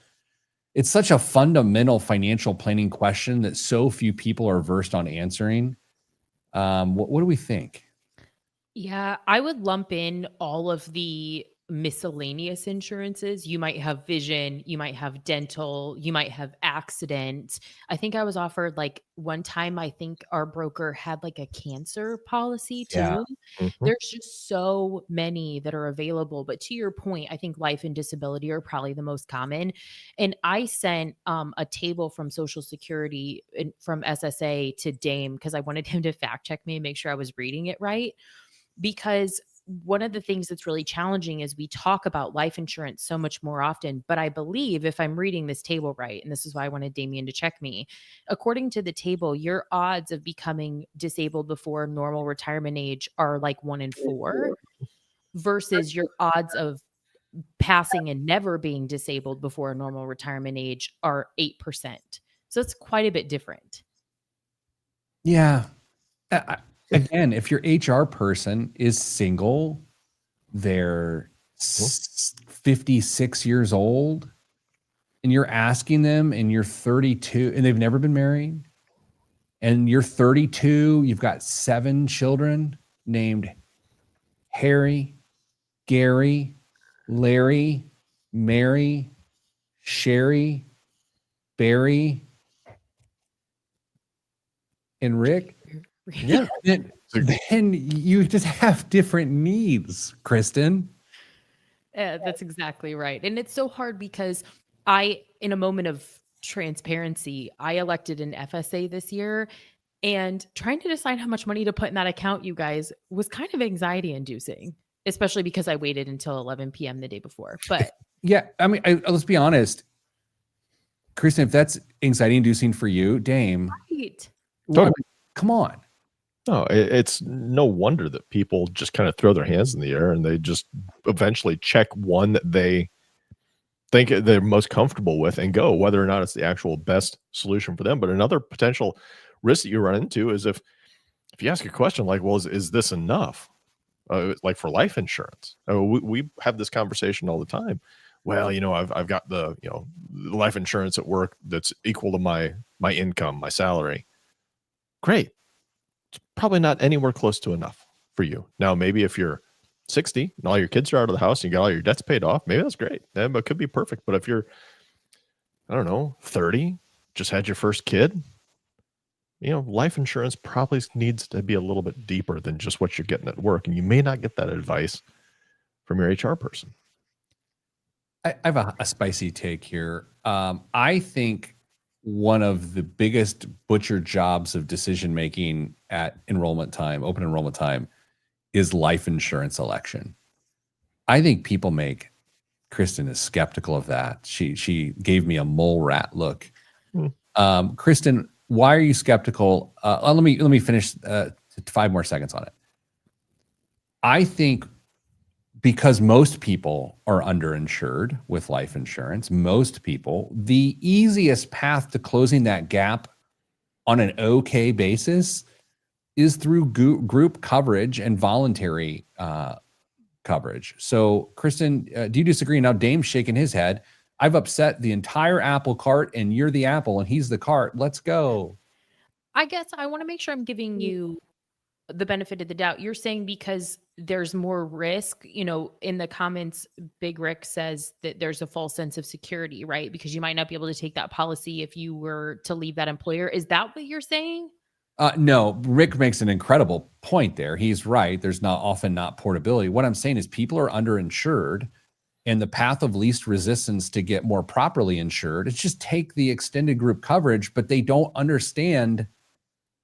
It's such a fundamental financial planning question that so few people are versed on answering. What do we think? Yeah, I would lump in all of the miscellaneous insurances. You might have vision, you might have dental, you might have accident. I think I was offered one time, I think our broker had a cancer policy too. Yeah. Mm-hmm. There's just so many that are available. But to your point, I think life and disability are probably the most common. And I sent a table from Social Security from SSA to Dame because I wanted him to fact check me and make sure I was reading it right. Because one of the things that's really challenging is we talk about life insurance so much more often, but I believe if I'm reading this table right, and this is why I wanted Damian to check me, according to the table, your odds of becoming disabled before normal retirement age are 1 in 4 versus your odds of passing and never being disabled before a normal retirement age are 8%. So it's quite a bit different. Yeah. Again, if your HR person is single, they're 56 years old, and you're asking them, and you're 32, and they've never been married, and you're 32, you've got 7 children named Harry, Gary, Larry, Mary, Sherry, Barry, and Rick. Yeah. Then you just have different needs, Kristen. That's exactly right. And it's so hard because in a moment of transparency, I elected an FSA this year, and trying to decide how much money to put in that account, you guys, was kind of anxiety inducing, especially because I waited until 11 p.m. the day before. But yeah, I mean, let's be honest, Kristen, if that's anxiety inducing for you, Dame, right. Well, come on. No, it's no wonder that people just kind of throw their hands in the air and they just eventually check one that they think they're most comfortable with and go, whether or not it's the actual best solution for them. But another potential risk that you run into is if you ask a question like, well, is this enough? like for life insurance. We have this conversation all the time. Well, I've got the life insurance at work that's equal to my income, my salary. Great. It's probably not anywhere close to enough for you. Now, maybe if you're 60 and all your kids are out of the house and you got all your debts paid off, maybe that's great. That could be perfect. But if you're, I don't know, 30, just had your first kid, life insurance probably needs to be a little bit deeper than just what you're getting at work. And you may not get that advice from your HR person. I have a spicy take here. I think one of the biggest butcher jobs of decision making at enrollment time, open enrollment time, is life insurance election. I think people Kristen is skeptical of that. She gave me a mole rat look. Kristen, why are you skeptical? Let me finish 5 more seconds on it. I think because most people are underinsured with life insurance, the easiest path to closing that gap on an okay basis is through group coverage and voluntary coverage. So, Kristen, do you disagree? Now, Dame's shaking his head. I've upset the entire apple cart, and you're the apple, and he's the cart. Let's go. I guess I want to make sure I'm giving you the benefit of the doubt. You're saying because there's more risk, in the comments, Big Rick says that there's a false sense of security, right? Because you might not be able to take that policy if you were to leave that employer. Is that what you're saying? No, Rick makes an incredible point there. He's right. There's often not portability. What I'm saying is people are underinsured, and the path of least resistance to get more properly insured is just take the extended group coverage, but they don't understand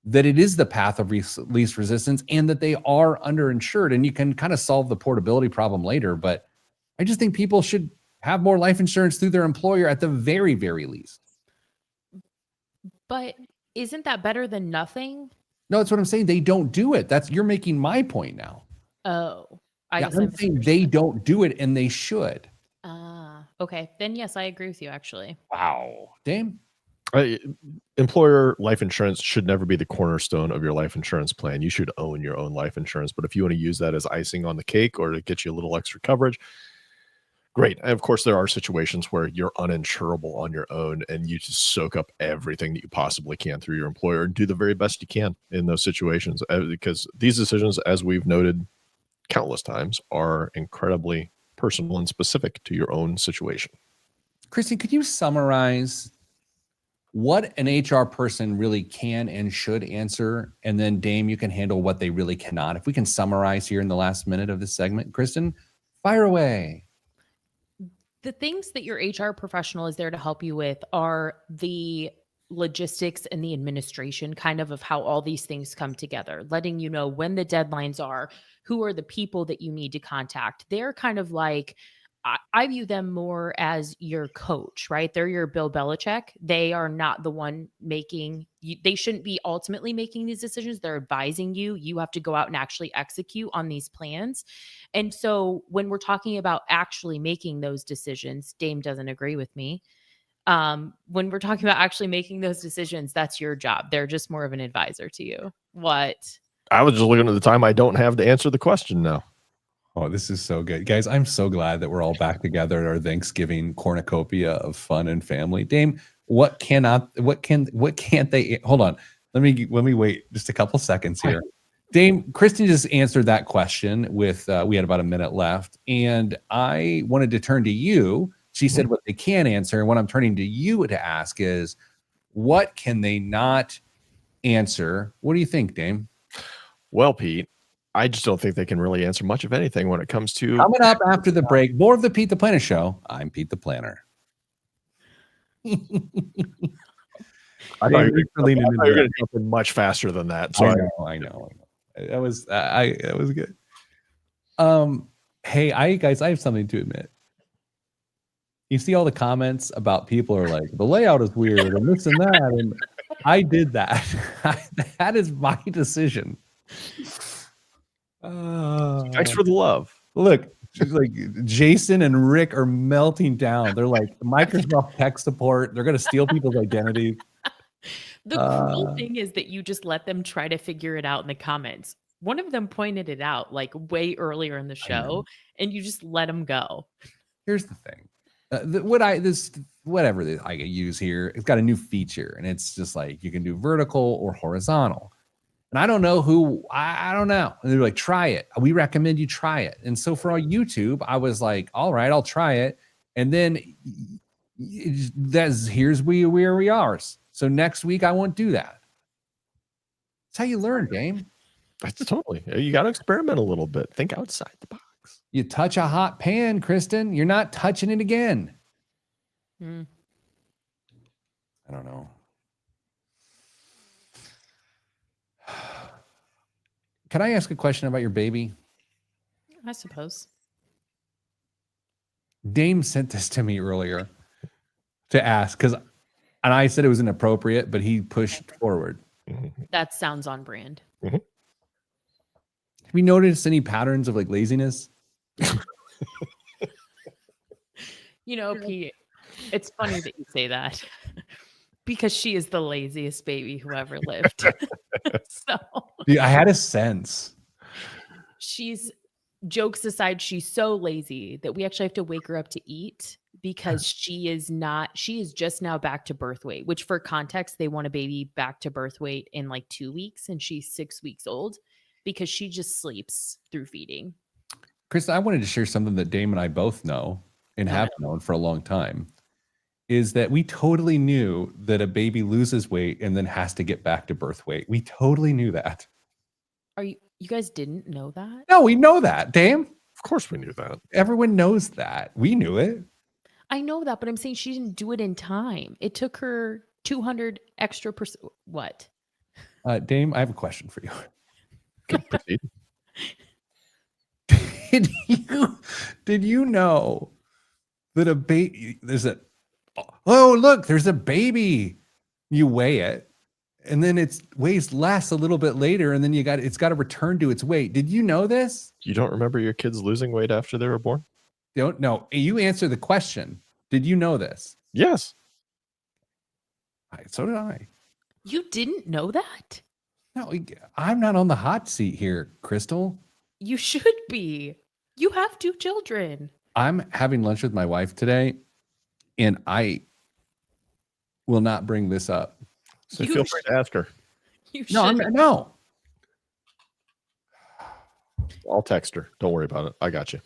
that it is the path of least resistance and that they are underinsured. And you can kind of solve the portability problem later. But I just think people should have more life insurance through their employer at the very, very least. But isn't that better than nothing? No, that's what I'm saying. They don't do it. You're making my point now. Oh, I'm saying they don't do it and they should. Okay. Then yes, I agree with you actually. Wow. Dame? Employer life insurance should never be the cornerstone of your life insurance plan. You should own your own life insurance. But if you want to use that as icing on the cake or to get you a little extra coverage, great. And of course, there are situations where you're uninsurable on your own and you just soak up everything that you possibly can through your employer and do the very best you can in those situations. Because these decisions, as we've noted countless times, are incredibly personal and specific to your own situation. Kristen, could you summarize what an HR person really can and should answer? And then Dame, you can handle what they really cannot. If we can summarize here in the last minute of this segment, Kristen, fire away. The things that your HR professional is there to help you with are the logistics and the administration kind of how all these things come together, letting you know when the deadlines are, who are the people that you need to contact. They're kind of like, I view them more as your coach, right? They're your Bill Belichick. They are not the one they shouldn't be ultimately making these decisions. They're advising you. You have to go out and actually execute on these plans. And so when we're talking about actually making those decisions, Dame doesn't agree with me. When we're talking about actually making those decisions, that's your job. They're just more of an advisor to you. What? I was just looking at the time. I don't have to answer the question now. Oh, this is so good. Guys, I'm so glad that we're all back together at our Thanksgiving cornucopia of fun and family. Dame, what can't they, hold on. Let me wait just a couple seconds here. Dame, Kristen just answered that question with, we had about a minute left, and I wanted to turn to you. She said what they can answer, and what I'm turning to you to ask is, what can they not answer? What do you think, Dame? Well, Pete, I just don't think they can really answer much of anything when it comes to... Coming up after the break, more of the Pete the Planner Show. I'm Pete the Planner. I thought you were going to jump in much faster than that. So I know. That was good. Hey, guys, I have something to admit. You see all the comments about people are like, the layout is weird and this and that, and I did that. That is my decision. Thanks for the love. Look, like Jason and Rick are melting down. They're like Microsoft tech support. They're going to steal people's identities. The cool thing is that you just let them try to figure it out in the comments. One of them pointed it out like way earlier in the show, and you just let them go. Here's the thing. Whatever I use here, it's got a new feature, and it's just like you can do vertical or horizontal. And I don't know I don't know. And they're like, try it. We recommend you try it. And so for our YouTube, I was like, all right, I'll try it. And then here's where we are. So next week I won't do that. That's how you learn, Dame. That's totally. You got to experiment a little bit. Think outside the box. You touch a hot pan, Kristen, you're not touching it again. I don't know. Can I ask a question about your baby? I suppose. Dame sent this to me earlier to ask and I said it was inappropriate, but he pushed forward. That sounds on brand. Have you noticed any patterns of like laziness? Pete, it's funny that you say that because she is the laziest baby who ever lived. So Dude, I had a sense. Jokes aside, she's so lazy that we actually have to wake her up to eat because she is just now back to birth weight, which for context, they want a baby back to birth weight in like 2 weeks, and she's 6 weeks old because she just sleeps through feeding. Kristen, I wanted to share something that Dame and I both know and have known for a long time, is that we totally knew that a baby loses weight and then has to get back to birth weight. We totally knew that. You guys didn't know that? No, we know that, Dame. Of course we knew that. Everyone knows that. We knew it. I know that, but I'm saying she didn't do it in time. It took her 200 extra what? Dame, I have a question for you. Can proceed. Did you know that a baby, there's a baby. You weigh it, and then it weighs less a little bit later, and then it's got to return to its weight. Did you know this? You don't remember your kids losing weight after they were born? Don't know. You answer the question. Did you know this? Yes. So did I. You didn't know that? No, I'm not on the hot seat here, Crystal. You should be. You have 2 children. I'm having lunch with my wife today, and I will not bring this up. So feel free to ask her. No. I'll text her. Don't worry about it. I got you.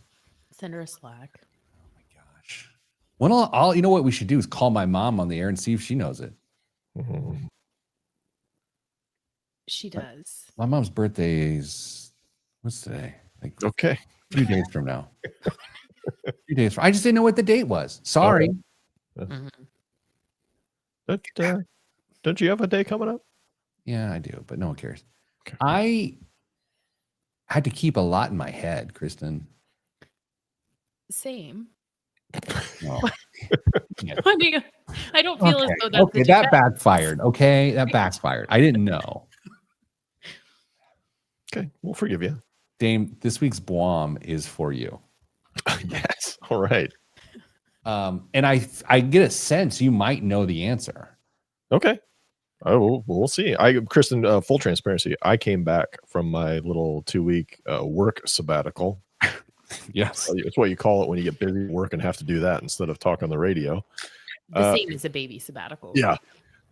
Send her a Slack. Oh my gosh. When you know what we should do is call my mom on the air and see if she knows it. Mm-hmm. She does. My mom's birthday is, what's today? Like okay. A few days from now. I just didn't know what the date was. Sorry. Mm-hmm. Don't you have a day coming up? Yeah, I do, but no one cares. Okay. I had to keep a lot in my head, Kristen. Same. No. I don't feel as though that's okay. That backfired. Okay, that backfired. I didn't know. Okay, we'll forgive you. Dame, this week's Blom is for you. Yes. All right. And I get a sense you might know the answer. Okay. Oh, we'll see. Kristen, full transparency. I came back from my little 2-week work sabbatical. Yes. It's what you call it when you get busy at work and have to do that instead of talk on the radio. The same as a baby sabbatical. Yeah.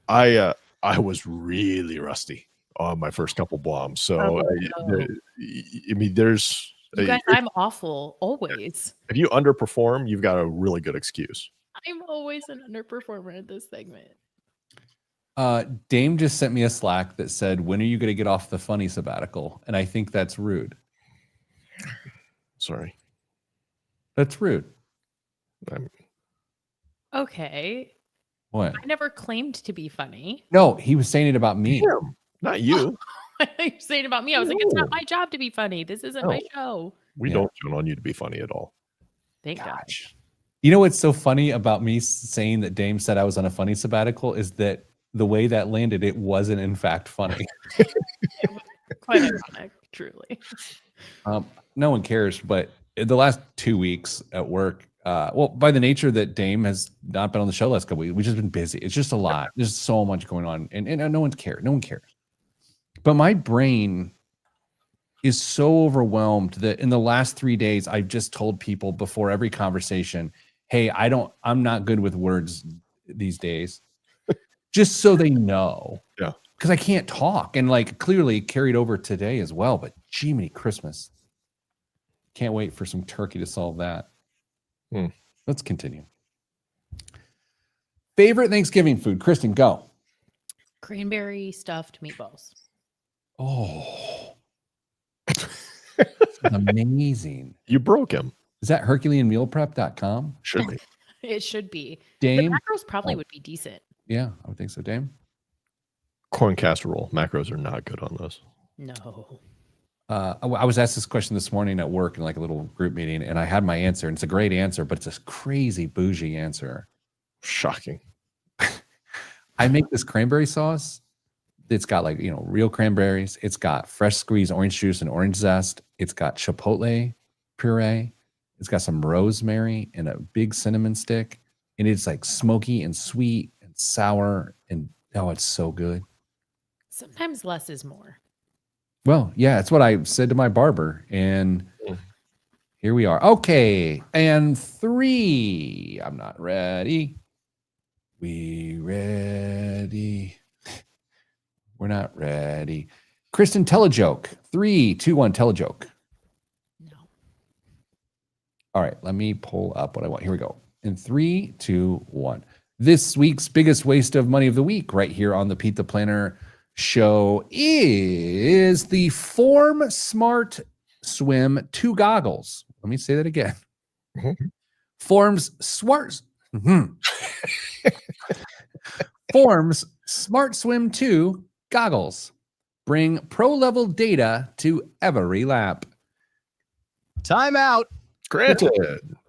I was really rusty on my first couple Bloms. So, there's... You guys, I'm awful always. If you underperform, you've got a really good excuse. I'm always an underperformer at this segment. Dame just sent me a Slack that said, when are you going to get off the funny sabbatical? And I think that's rude. Sorry. That's rude. Okay. What? I never claimed to be funny. No, he was saying it about me. Him, not you. You're saying about me. I was like, it's not my job to be funny. This isn't my show. We don't count on you to be funny at all. Thank God. You know what's so funny about me saying that Dame said I was on a funny sabbatical is that the way that landed, it wasn't in fact funny. Quite ironic, truly. No one cares, but the last 2 weeks at work, by the nature that Dame has not been on the show last couple weeks, we've just been busy. It's just a lot. There's so much going on, and no one cares. No one cares. But my brain is so overwhelmed that in the last 3 days, I've just told people before every conversation, hey, I'm not good with words these days, just so they know. Yeah. Because I can't talk, and like clearly carried over today as well. But Jiminy Christmas. Can't wait for some turkey to solve that. Let's continue. Favorite Thanksgiving food? Kristen, go. Cranberry stuffed meatballs. Oh, amazing. You broke him. Is that HerculeanMealPrep.com? Should be. It should be. Dame? The macros probably would be decent. Yeah, I would think so, Dame. Corn casserole. Macros are not good on those. No. I was asked this question this morning at work in like a little group meeting, and I had my answer, and it's a great answer, but it's a crazy bougie answer. Shocking. I make this cranberry sauce. It's got like, real cranberries. It's got fresh squeezed orange juice and orange zest. It's got chipotle puree. It's got some rosemary and a big cinnamon stick. And it's like smoky and sweet and sour. And it's so good. Sometimes less is more. Well, yeah, that's what I said to my barber. And here we are. Okay. And 3. I'm not ready. We ready. We're not ready. Kristen, tell a joke. 3, 2, 1, tell a joke. No. All right, let me pull up what I want. Here we go. In 3, 2, 1. This week's biggest waste of money of the week right here on the Pete the Planner show is the Form Smart Swim 2 goggles. Let me say that again. Forms Smart Swim 2 goggles. Bring pro-level data to every lap. Time out. Granted.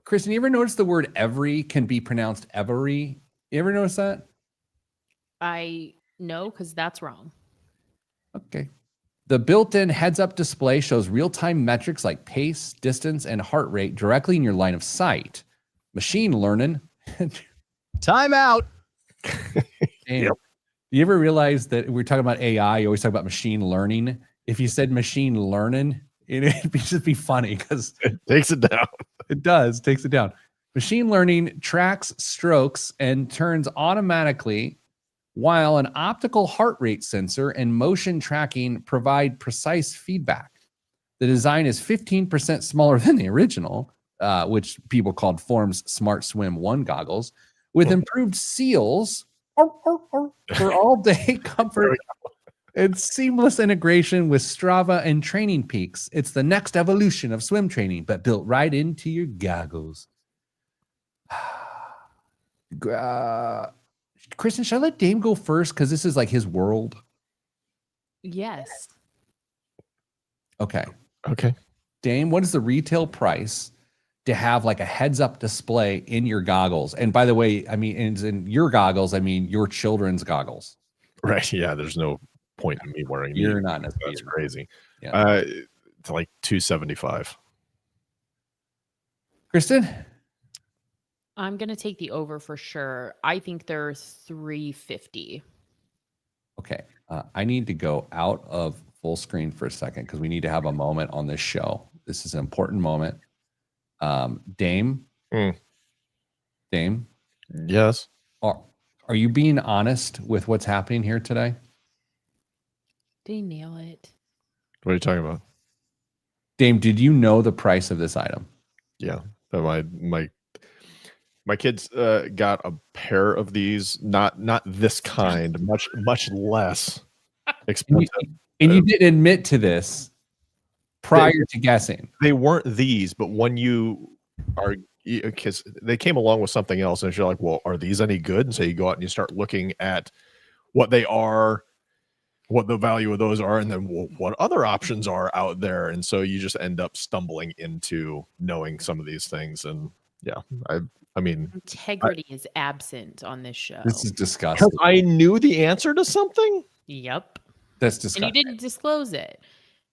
Kristen, you ever notice the word every can be pronounced every? You ever notice that? I know, because that's wrong. Okay. The built-in heads-up display shows real-time metrics like pace, distance, and heart rate directly in your line of sight. Machine learning. Time out. Yep. You ever realize that we're talking about AI? You always talk about machine learning. If you said machine learning, it'd just be funny because it takes it down. It does, takes it down. Machine learning tracks strokes and turns automatically, while an optical heart rate sensor and motion tracking provide precise feedback. The design is 15% smaller than the original, which people called Form's Smart Swim 1 goggles, with improved seals for all-day comfort and seamless integration with Strava and Training Peaks. It's the next evolution of swim training, but built right into your goggles. Kristen, should I let Dame go first? Because this is like his world. Yes. Okay. Okay. Dame, what is the retail price to have like a heads-up display in your goggles? And by the way, I mean, in your goggles, I mean your children's goggles. Right. Yeah. There's no point in me wearing these. You're not. That's crazy. Yeah. It's like $275. Kristen? I'm going to take the over for sure. I think they're $350. Okay. I need to go out of full screen for a second because we need to have a moment on this show. This is an important moment. Dame? Dame? Yes. Are you being honest with what's happening here today? They nail it. What are you talking about? Dame, did you know the price of this item? Yeah. My kids got a pair of these, not this kind, much less expensive. And you didn't admit to this prior to guessing. They weren't these, but when you are, because they came along with something else, and you're like, well, are these any good? And so you go out and you start looking at what they are, what the value of those are, and then what other options are out there. And so you just end up stumbling into knowing some of these things. And yeah, I mean, integrity is absent on this show. This is disgusting. I knew the answer to something. Yep. That's disgusting. And you didn't disclose it.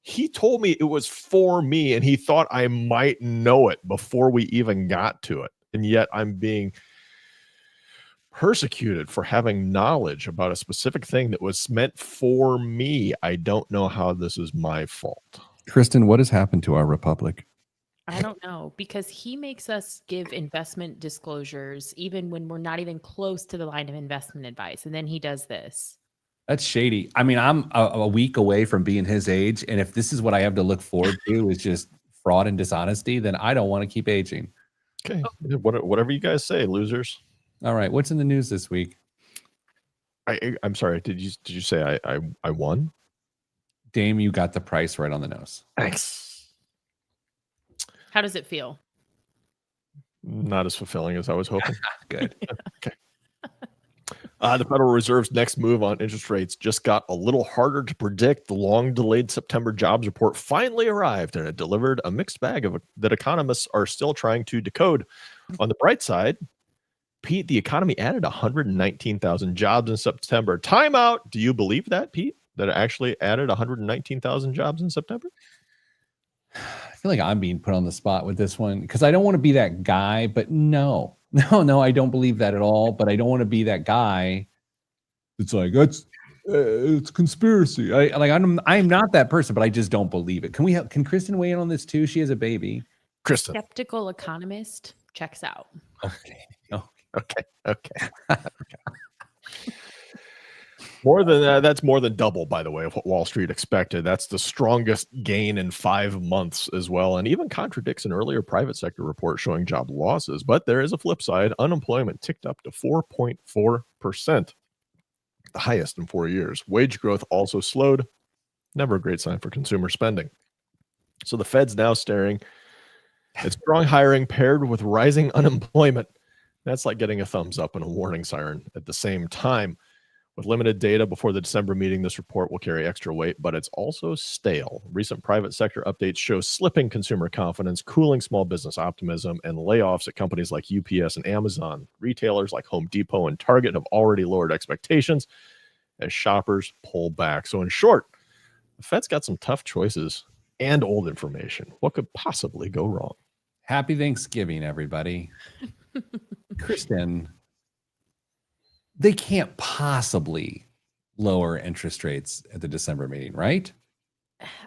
He told me it was for me, and he thought I might know it before we even got to it. And yet I'm being persecuted for having knowledge about a specific thing that was meant for me. I don't know how this is my fault. Kristen, what has happened to our republic? I don't know, because he makes us give investment disclosures even when we're not even close to the line of investment advice. And then he does this. That's shady. I mean, I'm a week away from being his age, and if this is what I have to look forward to is just fraud and dishonesty, then I don't want to keep aging. Okay, whatever you guys say, losers. All right, what's in the news this week? I'm sorry. Did you say I won? Dame, you got the price right on the nose. Thanks. How does it feel? Not as fulfilling as I was hoping. Good. Okay. The Federal Reserve's next move on interest rates just got a little harder to predict. The long-delayed September jobs report finally arrived, and it delivered a mixed bag that economists are still trying to decode. On the bright side, Pete, the economy added 119,000 jobs in September. Timeout. Do you believe that, Pete? That it actually added 119,000 jobs in September? I feel like I'm being put on the spot with this one because I don't want to be that guy, but no, I don't believe that at all. But I don't want to be that guy. It's like it's conspiracy. I'm not that person, but I just don't believe it. Can Kristen weigh in on this too? She has a baby. Kristen. Skeptical economist checks out. Okay. More than that, that's more than double, by the way, of what Wall Street expected. That's the strongest gain in 5 months as well, and even contradicts an earlier private sector report showing job losses. But there is a flip side. Unemployment ticked up to 4.4%, the highest in 4 years. Wage growth also slowed. Never a great sign for consumer spending. So the Fed's now staring at strong hiring paired with rising unemployment. That's like getting a thumbs up and a warning siren at the same time. With limited data before the December meeting, this report will carry extra weight, but it's also stale. Recent private sector updates show slipping consumer confidence, cooling small business optimism, and layoffs at companies like UPS and Amazon. Retailers like Home Depot and Target have already lowered expectations as shoppers pull back. So in short, the Fed's got some tough choices and old information. What could possibly go wrong? Happy Thanksgiving, everybody. Kristen, they can't possibly lower interest rates at the December meeting, right?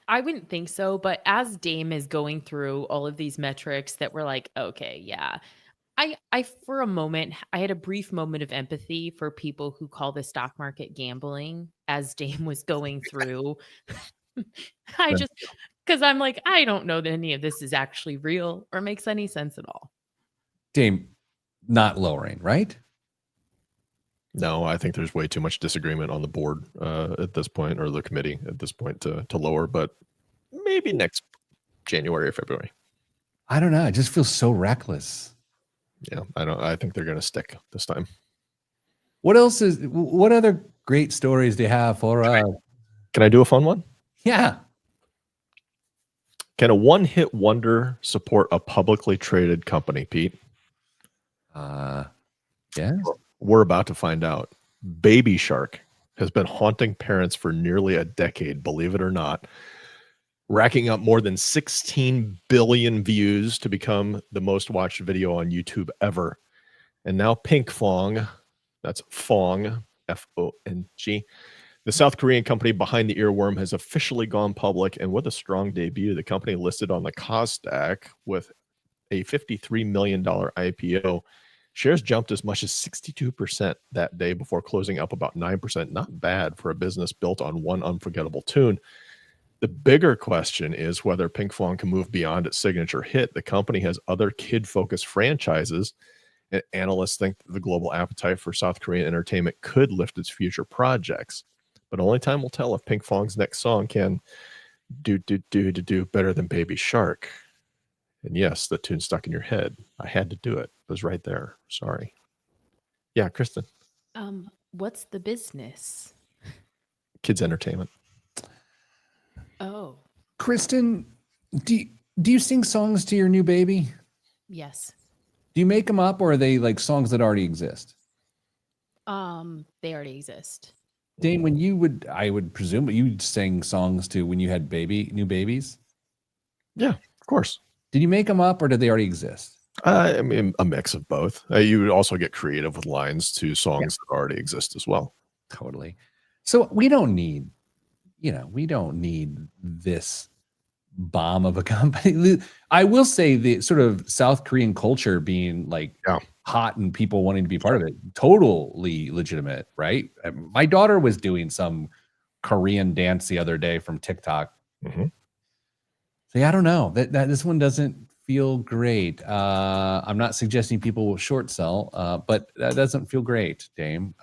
I wouldn't think so, but as Dame is going through all of these metrics that were like, okay, yeah. I for a moment, I had a brief moment of empathy for people who call the stock market gambling as Dame was going through. Because I'm like, I don't know that any of this is actually real or makes any sense at all. Dame, not lowering, right? No, I think there's way too much disagreement on the board at this point, or the committee at this point to lower, but maybe next January or February. I don't know. It just feels so reckless. Yeah, I think they're going to stick this time. What other great stories do you have for Can I do a fun one? Yeah. Can a one-hit wonder support a publicly traded company, Pete? Yeah. We're about to find out. Baby Shark has been haunting parents for nearly a decade, believe it or not, racking up more than 16 billion views to become the most watched video on YouTube ever. And now Pinkfong, that's Fong, F-O-N-G, the South Korean company behind the earworm, has officially gone public. And with a strong debut, the company listed on the Kosdaq with a $53 million IPO. Shares jumped as much as 62% that day before closing up about 9%. Not bad for a business built on one unforgettable tune. The bigger question is whether Pinkfong can move beyond its signature hit. The company has other kid-focused franchises, and analysts think that the global appetite for South Korean entertainment could lift its future projects. But only time will tell if Pinkfong's next song can do better than Baby Shark. And yes, the tune stuck in your head. I had to do it. It was right there. Sorry. Yeah, Kristen. What's the business? Kids entertainment. Oh, Kristen, do you sing songs to your new baby? yes. Do you make them up, or are they like songs that already exist? They already exist. Dane, I would presume you'd sing songs to when you had new babies. Yeah, of course. Did you make them up, or did they already exist? I mean, a mix of both. You would also get creative with lines to songs that already exist as well. Totally. So we don't need this bomb of a company. I will say the sort of South Korean culture being like hot and people wanting to be part of it, totally legitimate, right? My daughter was doing some Korean dance the other day from TikTok. So yeah, I don't know. That this one doesn't feel great. I'm not suggesting people will short sell, but that doesn't feel great, Dame.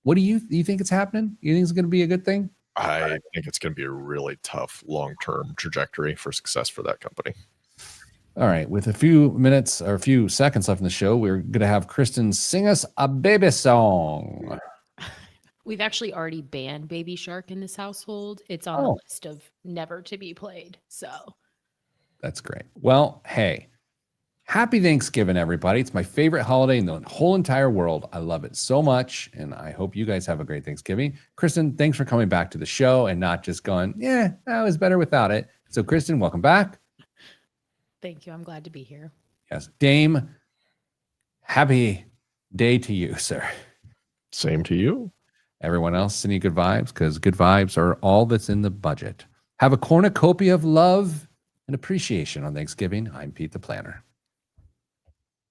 What do you think it's happening? You think it's going to be a good thing? I think it's going to be a really tough long-term trajectory for success for that company. All right. With a few minutes or a few seconds left in the show, we're going to have Kristen sing us a baby song. We've actually already banned Baby Shark in this household. It's on the list of never to be played. So that's great. Well, hey, happy Thanksgiving, everybody. It's my favorite holiday in the whole entire world. I love it so much, and I hope you guys have a great Thanksgiving. Kristen, thanks for coming back to the show and not just going, yeah, that was better without it. So, Kristen, welcome back. Thank you. I'm glad to be here. Yes. Dame, happy day to you, sir. Same to you. Everyone else, any good vibes? Because good vibes are all that's in the budget. Have a cornucopia of love and appreciation on Thanksgiving. I'm Pete the Planner.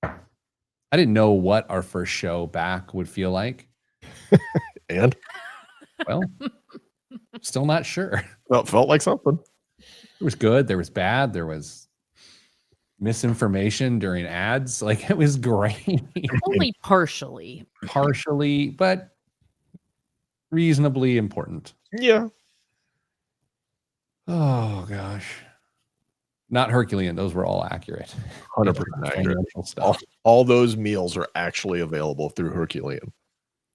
I didn't know what our first show back would feel like. And? Well, still not sure. Well, it felt like something. There was good. There was bad. There was misinformation during ads. Like, it was great. Only partially. Partially, but reasonably important. Yeah. Oh, gosh. Not Herculean. Those were all accurate. 100% accurate. Stuff. All those meals are actually available through Herculean.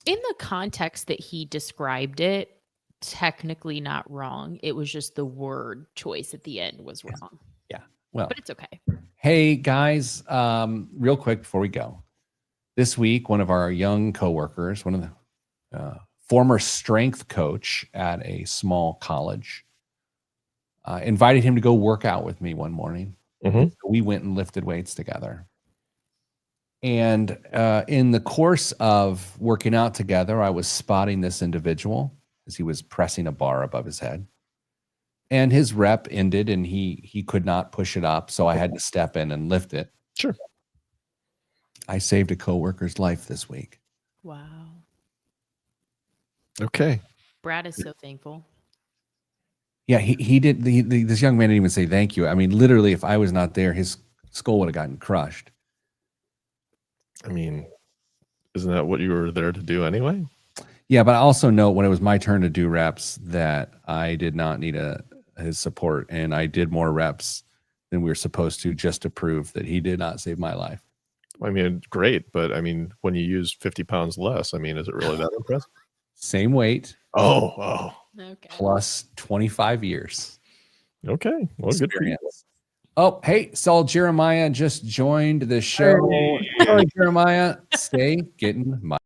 In the context that he described it, technically not wrong. It was just the word choice at the end was wrong. Yeah. Well, but it's okay. Hey, guys, real quick before we go. This week, one of our young coworkers, one of the former strength coach at a small college, invited him to go work out with me one morning. So we went and lifted weights together. And in the course of working out together, I was spotting this individual as he was pressing a bar above his head. And his rep ended and he could not push it up. So I had to step in and lift it. Sure. I saved a coworker's life this week. Wow. Okay. Brad is so thankful. Yeah, he did. This young man didn't even say thank you. I mean, literally, if I was not there, his skull would have gotten crushed. I mean, isn't that what you were there to do anyway? Yeah, but I also know when it was my turn to do reps that I did not need his support, and I did more reps than we were supposed to just to prove that he did not save my life. I mean, great, but I mean, when you use 50 pounds less, I mean, is it really that impressive? Same weight. Oh. Okay. Plus 25 years. Okay. Well, good for you. Oh, hey, Saul Jeremiah just joined the show. Sorry, Jeremiah. Stay getting my